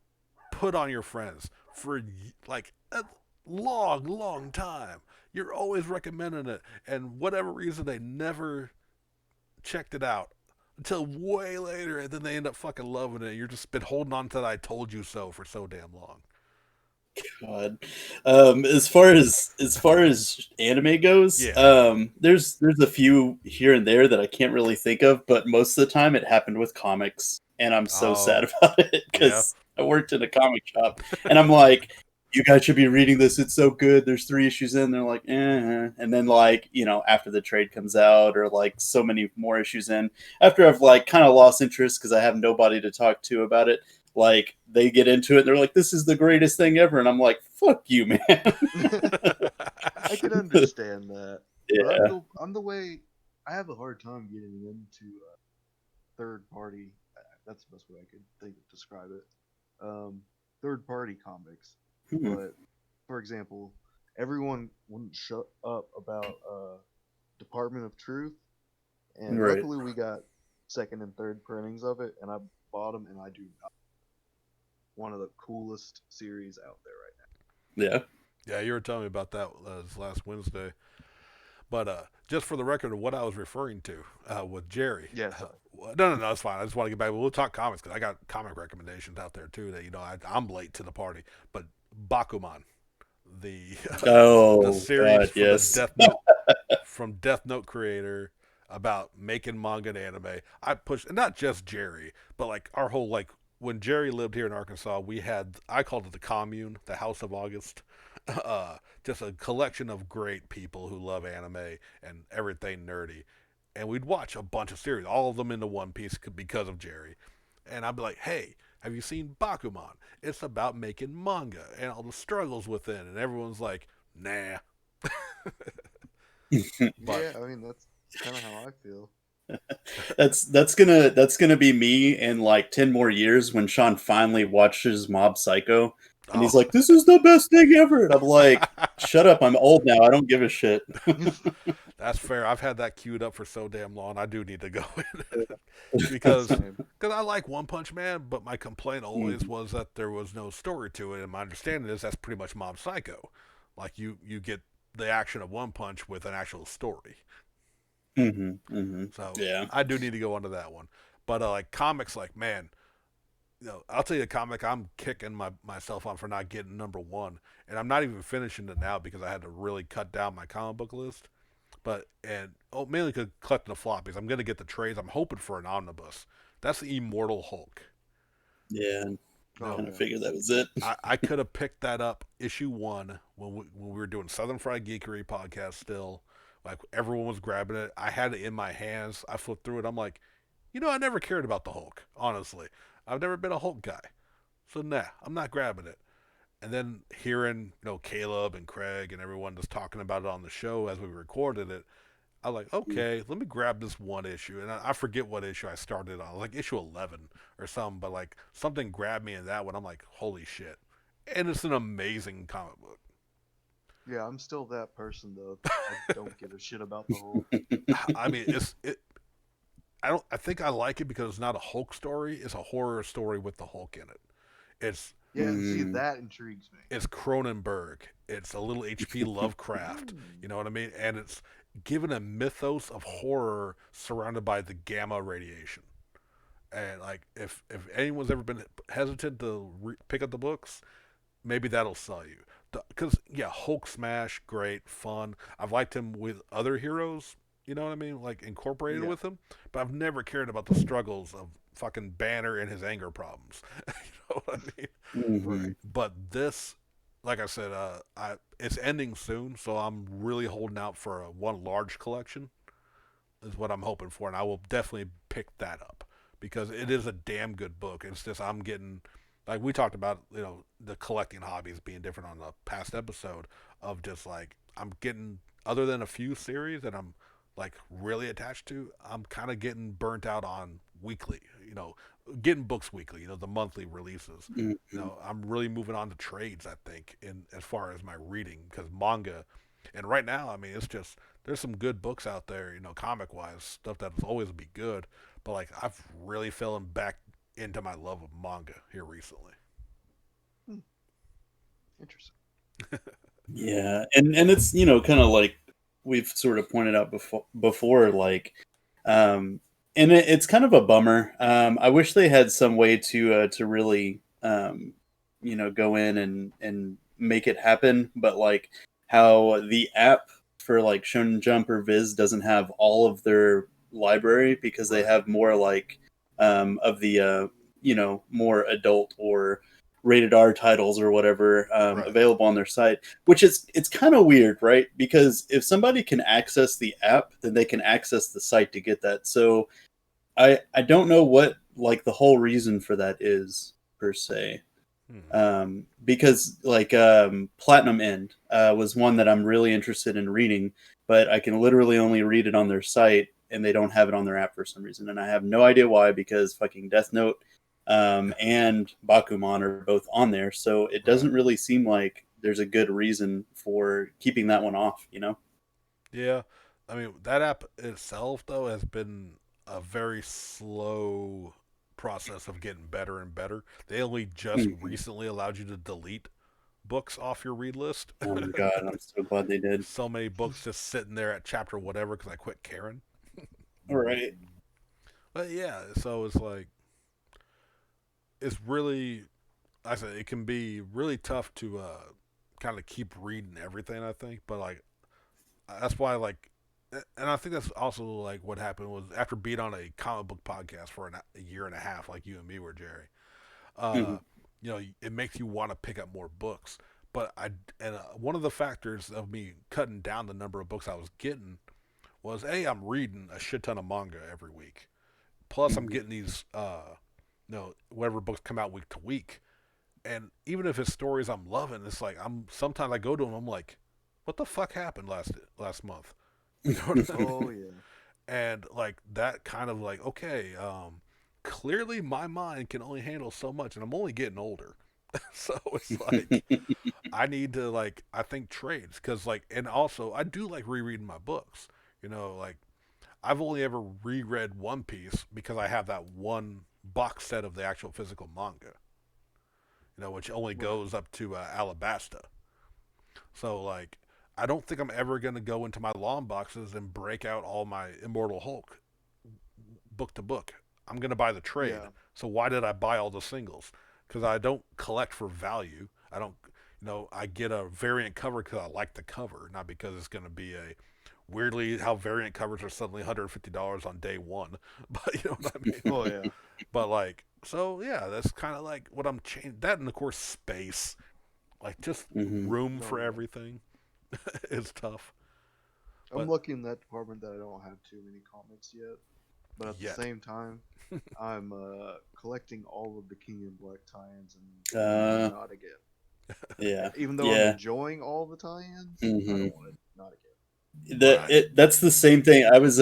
put on your friends for like a long time? You're always recommending it, and whatever reason they never checked it out until way later, and then they end up fucking loving it. You're just been holding on to that "I told you so" for so damn long. God. As far as anime goes, Yeah. there's a few here and there that I can't really think of, but most of the time it happened with comics, and I'm so sad Oh, about it yeah. because I worked in a comic shop, and I'm like, you guys should be reading this. It's so good. There's 3 issues in. They're like, and then like after the trade comes out, or like so many more issues in, after I've like kind of lost interest because I have nobody to talk to about it. Like they get into it, and they're like, "This is the greatest thing ever," and I'm like, "Fuck you, man." I can understand that, but Yeah. I'm the way. I have a hard time getting into third party. That's the best way I could think of describe it. Third party comics, Hmm. but for example, everyone wouldn't shut up about Department of Truth, and Right. luckily we got second and third printings of it, and I bought them, and I do not. one of the coolest series out there right Yeah. Yeah, you were telling me about that last Wednesday. But just for the record, what I was referring to with Jerry. now. Yeah, sorry. No, it's fine. I just want to get back. We'll talk comics because I got comic recommendations out there too. That I'm late to the party. But Bakuman, the the Oh series God, for the yes. Death Note from Death Note creator about making manga and anime. I pushed not just Jerry, but like our whole like when Jerry lived here in Arkansas, we had I called it the commune, the House of August. Just a collection of great people who love anime and everything nerdy. And we'd watch a bunch of series, all of them into one piece because of Jerry. And I'd be like, hey, have you seen Bakuman? It's about making manga and all the struggles within. And everyone's like, nah. But Yeah, I mean that's kind of how I feel. That's gonna be me in like 10 more years when Sean finally watches Mob Psycho and he's oh, like, "This is the best thing ever." And I'm like, "Shut up! I'm old now. I don't give a shit." that's fair. I've had that queued up for so damn long. I do need to go in because Same. I like One Punch Man, but my complaint always Mhm. was that there was no story to it. And my understanding is that's pretty much Mob Psycho. Like you get the action of One Punch with an actual story. Mhm. Mhm. So Yeah. I do need to go onto that one. But like comics, like man, I'll tell you a comic I'm kicking myself on for not getting number one, and I'm not even finishing it now because I had to really cut down my comic book list. But mainly because collecting the floppies, I'm gonna get the trades. I'm hoping for an omnibus. That's the Immortal Hulk. Yeah. I Oh No, kind of yeah. figured that was it. I could have picked that up issue one when we were doing Southern Fried Geekery podcast still. Like everyone was grabbing it. I had it in my hands. I flipped through it. I'm like, I never cared about the Hulk. Honestly, I've never been a Hulk guy. So nah, I'm not grabbing it. And then hearing Caleb and Craig and everyone just talking about it on the show as we recorded it, I was like, okay, let me grab this one issue. And I forget what issue I started on, like issue 11 or something, but like something grabbed me in that one. I'm like, holy shit. And it's an amazing comic book. Yeah, I'm still that person though. I don't give a shit about the Hulk. I mean, I think I like it because it's not a Hulk story, it's a horror story with the Hulk in it. It's Yeah, and see Mm. that intrigues me. it's Cronenberg. It's a little H.P. Lovecraft. You know what I mean? And it's given a mythos of horror surrounded by the gamma radiation. And like, if anyone's ever been hesitant to pick up the books, maybe that'll sell you. Because yeah, Hulk smash, great, fun. I've liked him with other heroes. You know what I mean? Like incorporated Yeah. with him, but I've never cared about the struggles of fucking Banner and his anger problems. You know what I mean? Mhm. Right. But this, like I said, it's ending soon, so I'm really holding out for one large collection. Is what I'm hoping for, and I will definitely pick that up because it is a damn good book. It's just I'm getting like we talked about, the collecting hobbies being different on the past episode of just like I'm getting other than a few series that I'm like really attached to, I'm kind of getting burnt out on weekly, getting books weekly, the monthly releases. Mhm. I'm really moving on to trades, I think, in as far as my reading because manga and right now, I mean, it's just there's some good books out there, comic wise, stuff that'll always be good. But like I've really fallen back into my love of manga here recently. Hmm. Interesting. Yeah, and it's kind of like we've sort of pointed out before like and it's kind of a bummer. I wish they had some way to really go in and make it happen, but like how the app for like Shonen Jump or Viz doesn't have all of their library because they Right. have more like of the more adult or rated R titles or whatever Right. available on their site, which is it's kind of weird, right? Because if somebody can access the app, then they can access the site to get that. So I don't know what like the whole reason for that is per se. Hmm. Because like Platinum End was one that I'm really interested in reading, but I can literally only read it on their site and they don't have it on their app for some reason. And I have no idea why because fucking Death Note and Bakuman are both on there. So it Right. doesn't really seem like there's a good reason for keeping that one off, you know? Yeah. I mean, that app itself though has been a very slow process of getting better and better. They only just recently allowed you to delete books off your read list. Oh my god, I'm so glad they did. So many books just sitting there at chapter whatever because I quit caring. All right. But yeah, so it's like it's really, I said it can be really tough to kind of keep reading everything. I think, but like that's why like, and I think that's also like what happened was after being on a comic book podcast for a year and a half, like you and me were, Jerry. Mhm. You know, it makes you want to pick up more books. But one of the factors of me cutting down the number of books I was getting was I'm reading a shit ton of manga every week. Plus, I'm getting these, whatever books come out week to week. And even if it's stories I'm loving, it's like sometimes I go to them, I'm like, what the fuck happened last month? You know what I mean? Oh yeah. And like that kind of like, okay, clearly my mind can only handle so much, and I'm only getting older. So it's like I need to like I think trades because like and also I do like rereading my books. You know, like I've only ever reread One Piece because I have that one box set of the actual physical manga. You know, which only Right. goes up to Alabasta. So like I don't think I'm ever gonna go into my long boxes and break out all my Immortal Hulk book to book. I'm gonna buy the trade. Yeah. So why did I buy all the singles? Because I don't collect for value. I don't, I get a variant cover because I like the cover, not because it's gonna be a weirdly how variant covers are suddenly $150 on day one. But you know what I mean. Oh yeah. But like, so yeah, that's kind of like what I'm changing. That and of course space, like just Mhm. room No, for yeah. everything is tough. I'm But lucky in that department that I don't have too many comics yet. But at the yet, same time, I'm collecting all of the King in Black tie-ins and Uh, not again. yeah, Even though I'm yeah. enjoying all the tie-ins, I Hmm. don't want to not again. right? That's the same thing. I was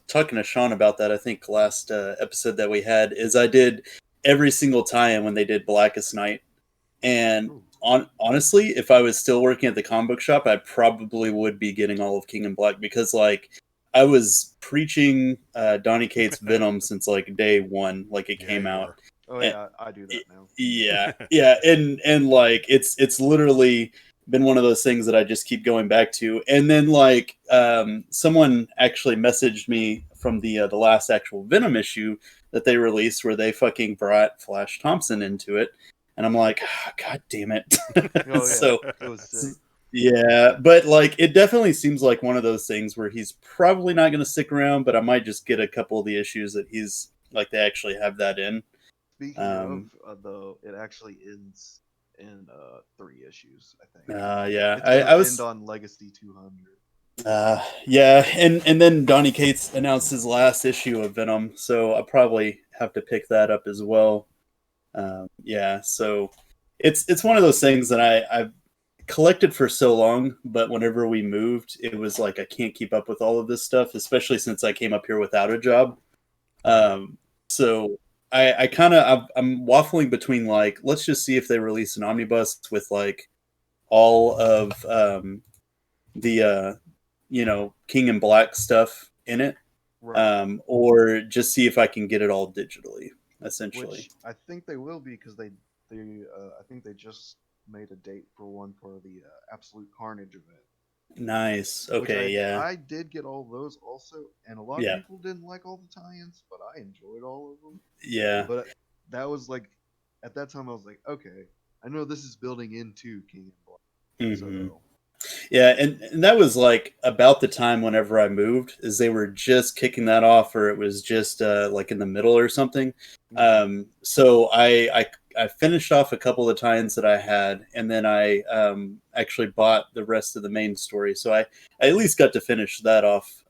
talking to Sean about that. I think last episode that we had is I did every single tie-in when they did Blackest Night, and Ooh. honestly, if I was still working at the comic book shop, I probably would be getting all of King in Black because like I was preaching Donny Cates Venom since like day one, like it Yeah, came you out. were. Oh yeah, I do that now. Yeah, yeah, and like it's literally been one of those things that I just keep going back to. And then like someone actually messaged me from the last actual Venom issue that they released where they fucking brought Flash Thompson into it, and I'm like, "Ah, God damn it. Oh yeah, So it was sick. yeah, but like it definitely seems like one of those things where he's probably not going to stick around, but I might just get a couple of the issues that he's like they actually have that in. Speaking of, Um, though, it actually ends in 3 issues. I think yeah, it's gonna I end was on Legacy 200. yeah, and then Donny Cates announced his last issue of Venom, so I'll probably have to pick that up as well. Yeah, so it's one of those things that I've collected for so long, but whenever we moved, it was like I can't keep up with all of this stuff, especially since I came up here without a job. Right. So I kind of I'm waffling between like let's just see if they release an omnibus with like all of the King and Black stuff in it, Right. or just see if I can get it all digitally, essentially. Which I think they will be because I think they just made a date for one for the Absolute Carnage event. Nice. Which Okay. Yeah. I did get all those also, and a lot of Yeah. people didn't like all the tie-ins, but I enjoyed all of them. Yeah. But that was like at that time I was like, okay, I know this is building into King and Black. Hmm. So Yeah, and that was like about the time whenever I moved, is they were just kicking that off, or it was just like in the middle or something. mhm. So I finished off a couple of tie-ins that I had, and then I actually bought the rest of the main story. So I at least got to finish that off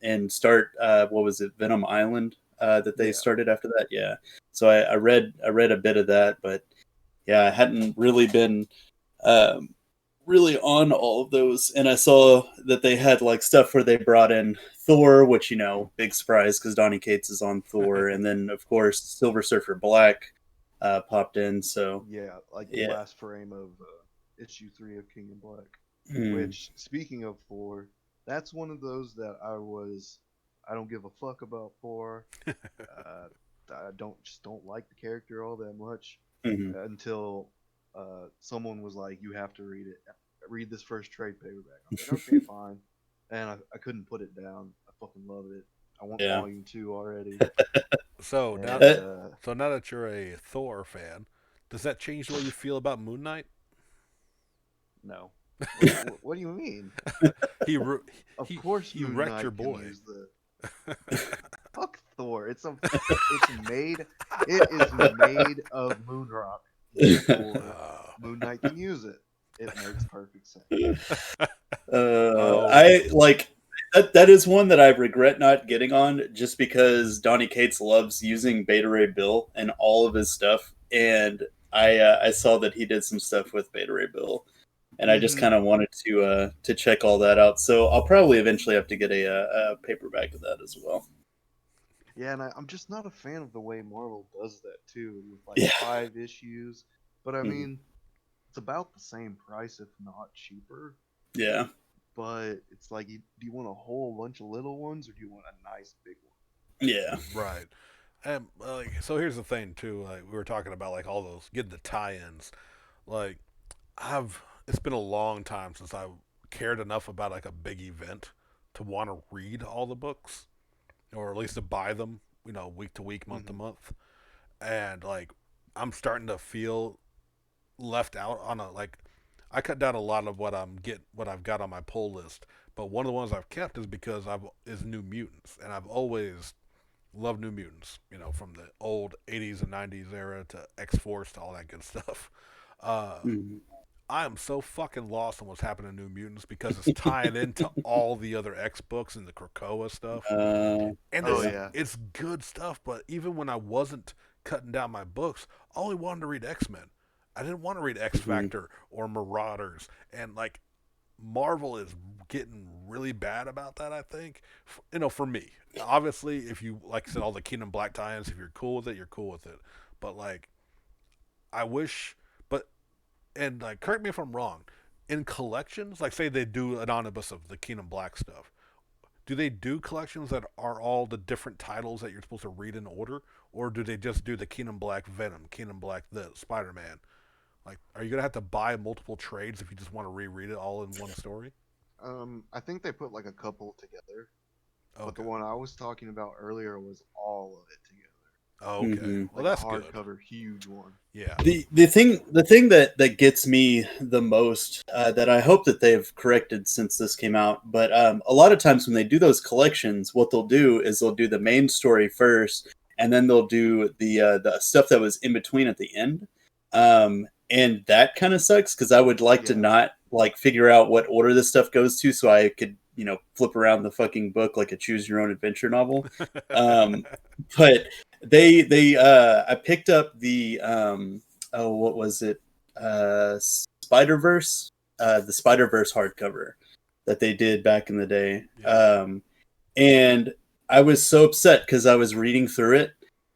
and start what was it, Venom Island that they Yeah. started after that. Yeah. So I read a bit of that, but yeah, I hadn't really been. Um, really on all of those, and I saw that they had like stuff where they brought in Thor, which big surprise because Donny Cates is on Thor, and then of course Silver Surfer Black popped in. So Yeah, like the yeah. last frame of issue 3 of King and Black. Mm. Which, speaking of Thor, that's one of those that I don't give a fuck about Thor. Uh, I don't like the character all that much Hmm. until someone was like, "You have to read it. Read this first trade paperback." I was like, "Okay, fine," and I couldn't put it down. I fucking loved it. I want Yeah. volume 2 already. So now, And so now that you're a Thor fan, does that change the way you feel about Moon Knight? no, what do you mean? He ru- Of he course, he Moon wrecked your Knight can boy. use the fuck Thor. It's made. It is made of moon rock. Therefore, Uh, Moon Knight can use it. It makes perfect sense. oh, I like that is one that I regret not getting on just because Donny Cates loves using Beta Ray Bill and all of his stuff, and I saw that he did some stuff with Beta Ray Bill, and I just Hmm. kind of wanted to check all that out. So I'll probably eventually have to get a paperback of that as well. Yeah, and I'm just not a fan of the way Marvel does that too, with like Yeah. 5 issues. But I Mhm. mean, it's about the same price, if not cheaper. Yeah. But it's like, do you want a whole bunch of little ones, or do you want a nice big one? Yeah. right. And so here's the thing too. Like we were talking about, like all those getting the tie-ins. Like I've it's been a long time since I cared enough about like a big event to want to read all the books, or at least to buy them. Week to week, month to Hmm. month, and like I'm starting to feel left out on a like. I cut down a lot of what I've got on my pull list, but one of the ones I've kept is because I've is New Mutants, and I've always loved New Mutants. From the old '80s and '90s era to X Force to all that good stuff. Uh, Mhm. I am so fucking lost on what's happening to New Mutants because it's tying into all the other X books and the Krakoa stuff, and Oh it's Yeah. yeah. it's good stuff. But even when I wasn't cutting down my books, I only wanted to read X Men. I didn't want to read X Mhm. Factor or Marauders, and like Marvel is getting really bad about that. I think, for me, obviously, if you like I said all the Kingdom Black tie-ins, if you're cool with it, you're cool with it. But like, I wish, but and like, correct me if I'm wrong. In collections, like say they do an omnibus of the Kingdom Black stuff, do they do collections that are all the different titles that you're supposed to read in order, or do they just do the Kingdom Black Venom, Kingdom Black the Spider Man? Like, are you gonna have to buy multiple trades if you just want to reread it all in one story? I think they put like a couple together, but the Okay. one I was talking about earlier was all of it together, Okay. Mhm. Well, like a that's good. hardcover, huge one. Yeah. The thing that gets me the most that I hope that they've corrected since this came out, but a lot of times when they do those collections, what they'll do is they'll do the main story first, and then they'll do the stuff that was in between at the end, and that kind of sucks because I would like to Yeah. not like figure out what order this stuff goes to, so I could flip around the fucking book like a choose your own adventure novel. Um, but they I picked up the oh, what was it? Spider Verse, the Spider Verse hardcover that they did back in the day. yeah. And I was so upset because I was reading through it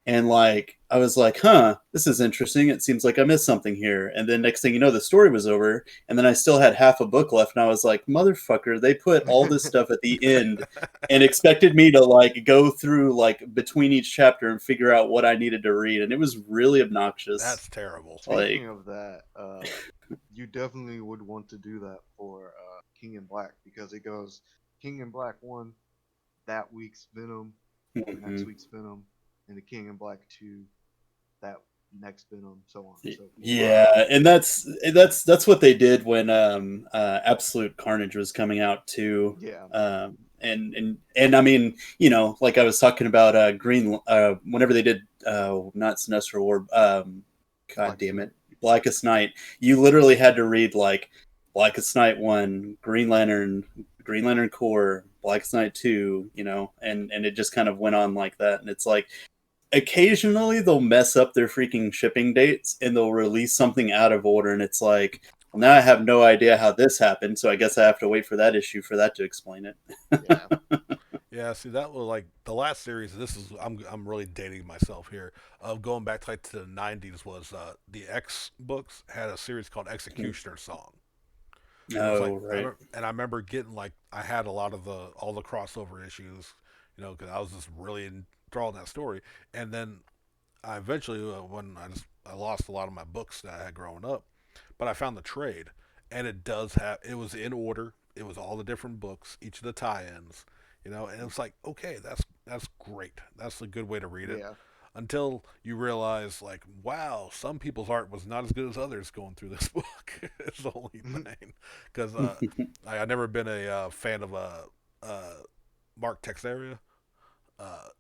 and like I was like, huh, this is interesting. It seems like I missed something here. And then next thing you know, the story was over, and then I still had half a book left, and I was like, motherfucker, they put all this stuff at the end and expected me to like go through like between each chapter and figure out what I needed to read, and it was really obnoxious. That's terrible. Like, Speaking of that, you definitely would want to do that for King in Black, because it goes King in Black 1, that week's Venom, or next mhm. week's Venom, and the King in Black 2, that next Venom, so on and so forth. Yeah, Wow. and that's what they did when Absolute Carnage was coming out too. Yeah. And I mean, like I was talking about Green whenever they did not Sinestro War, god Blackest damn Night. it, Blackest Night, you literally had to read like Blackest Night 1, Green Lantern Corps, Blackest Night 2, and it just kind of went on like that, and it's like occasionally they'll mess up their freaking shipping dates and they'll release something out of order, and it's like, well, now I have no idea how this happened, so I guess I have to wait for that issue for that to explain it. Yeah. Yeah. See, that was like the last series. This is I'm really dating myself here. Of going back to like to the '90s was the X books had a series called Executioner Song. And it was like Oh, right. and I remember getting like I had a lot of all the crossover issues, because I was just really enthralled in that story. And then I eventually, when I lost a lot of my books that I had growing up, but I found the trade, and it does have. It was in order. It was all the different books, each of the tie-ins, and it was like, okay, that's great. That's a good way to read it. Yeah. Until you realize, like, wow, some people's art was not as good as others going through this book. It's the only thing, because I never been a fan of Mark Texeira,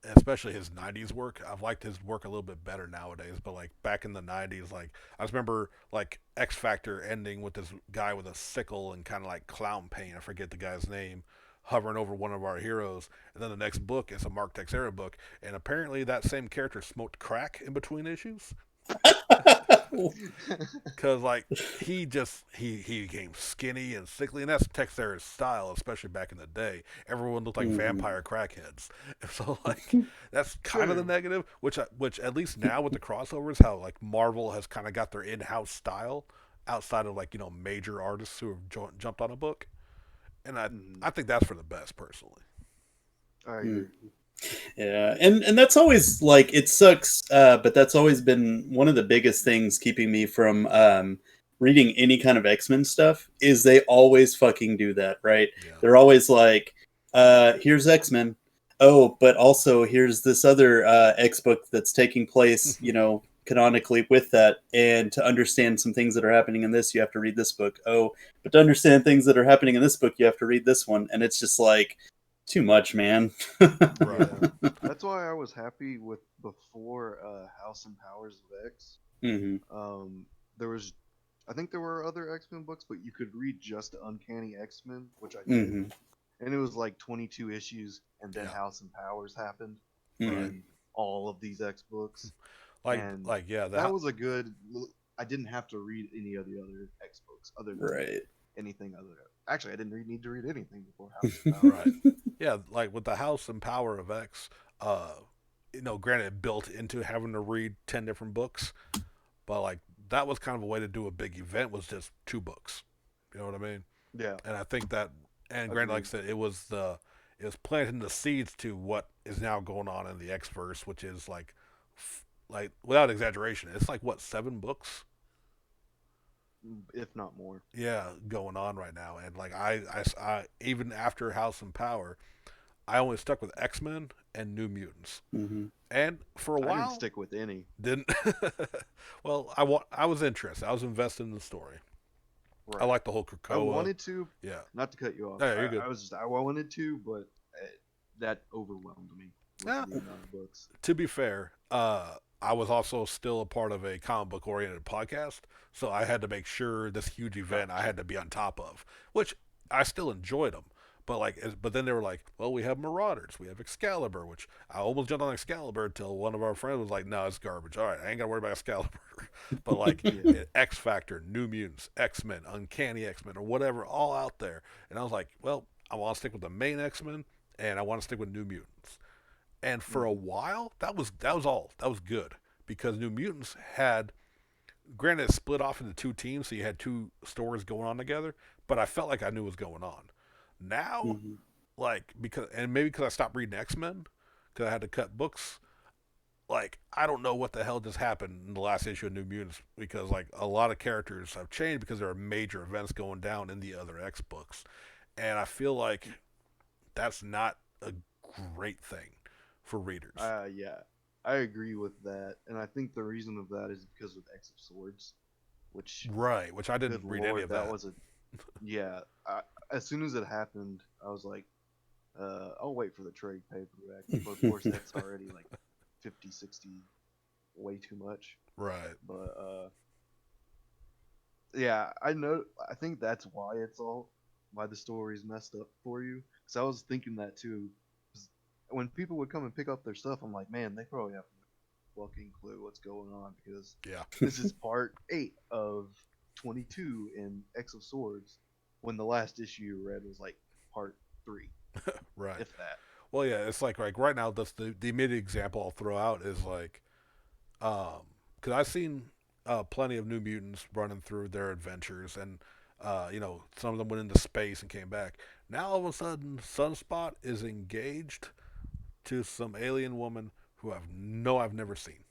especially his '90s work. I've liked his work a little bit better nowadays, but like back in the '90s, like I just remember like X Factor ending with this guy with a sickle and kind of like clown paint. I forget the guy's name. Hovering over one of our heroes, and then the next book is a Mark Texeira book, and apparently that same character smoked crack in between issues. Cause like he became skinny and sickly, and that's Texera's style, especially back in the day. Everyone looked like vampire crackheads. And so like that's kind of the True. negative, which at least now with the crossovers, how like Marvel has kind of got their in-house style outside of like major artists who have jumped on a book, and I think that's for the best personally. I agree. Yeah, and that's always like it sucks, but that's always been one of the biggest things keeping me from reading any kind of X-Men stuff. Is they always fucking do that, right? Yeah. They're always like, "Here's X-Men. Oh, but also here's this other X book that's taking place, canonically with that. And to understand some things that are happening in this, you have to read this book. Oh, but to understand things that are happening in this book, you have to read this one." And it's just like too much, man. Right. That's why I was happy with before House and Powers of X. Hmm. There was, I think there were other X Men books, but you could read just Uncanny X Men, which I did, Hmm. and it was like 22 issues, and then Yeah. House and Powers happened, Hmm. and all of these X books, Like and like yeah, that was a good. I didn't have to read any of the other X books other than Right. anything other. Actually, I didn't need to read anything before House and Powers. right. Yeah, like with the House and Power of X, uh, granted built into having to read 10 different books, but like that was kind of a way to do a big event was just 2 books. You know what I mean? Yeah, And I think that, and granted, like I agreed. said, it was planting the seeds to what is now going on in the X verse, which is like without exaggeration, it's like what 7 books, If not more. yeah, going on right now. And like I even after House and Power, I only stuck with X Men and New Mutants. Hmm. And for a I didn't while, stick with any. didn't. Well, I was interested. I was invested in the story. I Right. like the whole I Krakoa. wanted to, Yeah. not to cut you off. No, yeah, you're good. I wanted to, but that overwhelmed me with Yeah. the amount of books. To be fair, I was also still a part of a comic book oriented podcast, so I had to make sure this huge event I had to be on top of, which I still enjoyed them. But but then they were like, well, we have Marauders, we have Excalibur, which I almost jumped on Excalibur until one of our friends was like, no, it's garbage. All right, I ain't gotta worry about Excalibur. But like Yeah. X Factor, New Mutants, X Men, Uncanny X Men, or whatever, all out there, and I was like, well, I want to stick with the main X Men, and I want to stick with New Mutants. And for a Mhm. while, that was all. That was good because New Mutants had, granted, it split off into 2 teams, so you had 2 stories going on together. But I felt like I knew what was going on. Now, Hmm. like and maybe because I stopped reading X Men, because I had to cut books. Like I don't know what the hell just happened in the last issue of New Mutants because like a lot of characters have changed because there are major events going down in the other X books, and I feel like that's not a great thing for readers. Yeah, I agree with that, and I think the reason of that is because of X of Swords, which, Right, which I good didn't read any lord, of that that. was a, yeah. As soon as it happened, I was like, I'll wait for the trade paperback. But of course, that's already like 50, 60, way too much. Right. But yeah, I know. I think that's why why the story's messed up for you. Because I was thinking that too. 'Cause when people would come and pick up their stuff, I'm like, man, they probably have no fucking clue what's going on because Yeah. this is part 8 of 22 in X of Swords, when the last issue you read was like part 3, Right. if that. Well, yeah, it's like right now the immediate example I'll throw out is like because I've seen plenty of New Mutants running through their adventures, and some of them went into space and came back. Now all of a sudden, Sunspot is engaged to some alien woman who I've never seen.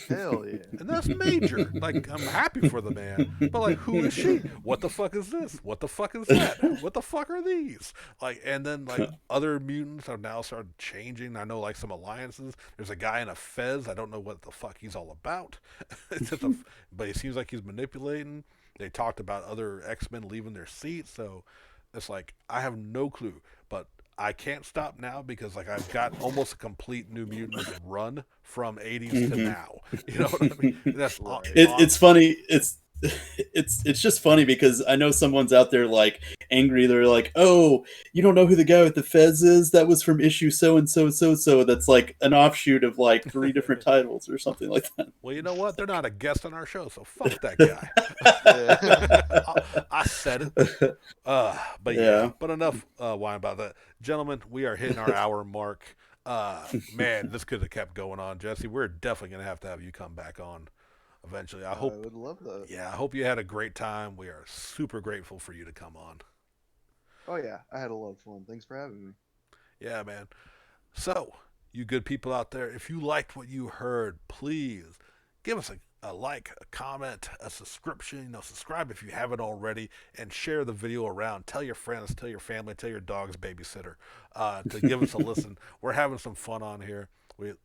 Hell yeah. And that's major. Like, I'm happy for the man, but like, who is she? What the fuck is this? What the fuck is that? What the fuck are these? Like, and then like other mutants have now started changing. I know like some alliances. There's a guy in a fez. I don't know what the fuck he's all about. It's just but he seems like he's manipulating. They talked about other X-Men leaving their seats, so it's like I have no clue. But I can't stop now because like I've got almost a complete New Mutants run from 80s to now. You know what I mean? That's Right. It's funny. It's just funny because I know someone's out there like angry. They're like, "Oh, you don't know who the guy with the fez is? That was from issue so and so so so. That's like an offshoot of like 3 different titles or something like that." Well, you know what? They're not a guest on our show, so fuck that guy. I said it. But Yeah. but enough whine about that. Gentlemen, we are hitting our hour mark. Man, this could have kept going on, Jesse. We're definitely going to have you come back on eventually. I I hope. would love that. Yeah, I hope you had a great time. We are super grateful for you to come on. Oh yeah, I had a lot of fun. Thanks for having me. Yeah, man. So, you good people out there, if you liked what you heard, please give us a like, a comment, a subscription. Subscribe if you haven't already, and share the video around. Tell your friends, tell your family, tell your dog's babysitter to give us a listen. We're having some fun on here. We're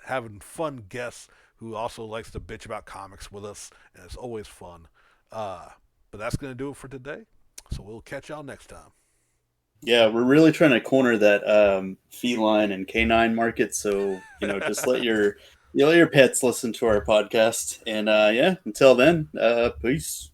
having fun guests who also likes to bitch about comics with us, and it's always fun. But that's going to do it for today. So we'll catch y'all next time. Yeah, we're really trying to corner that feline and canine market. So just let your pets listen to our podcast. And yeah, until then, peace.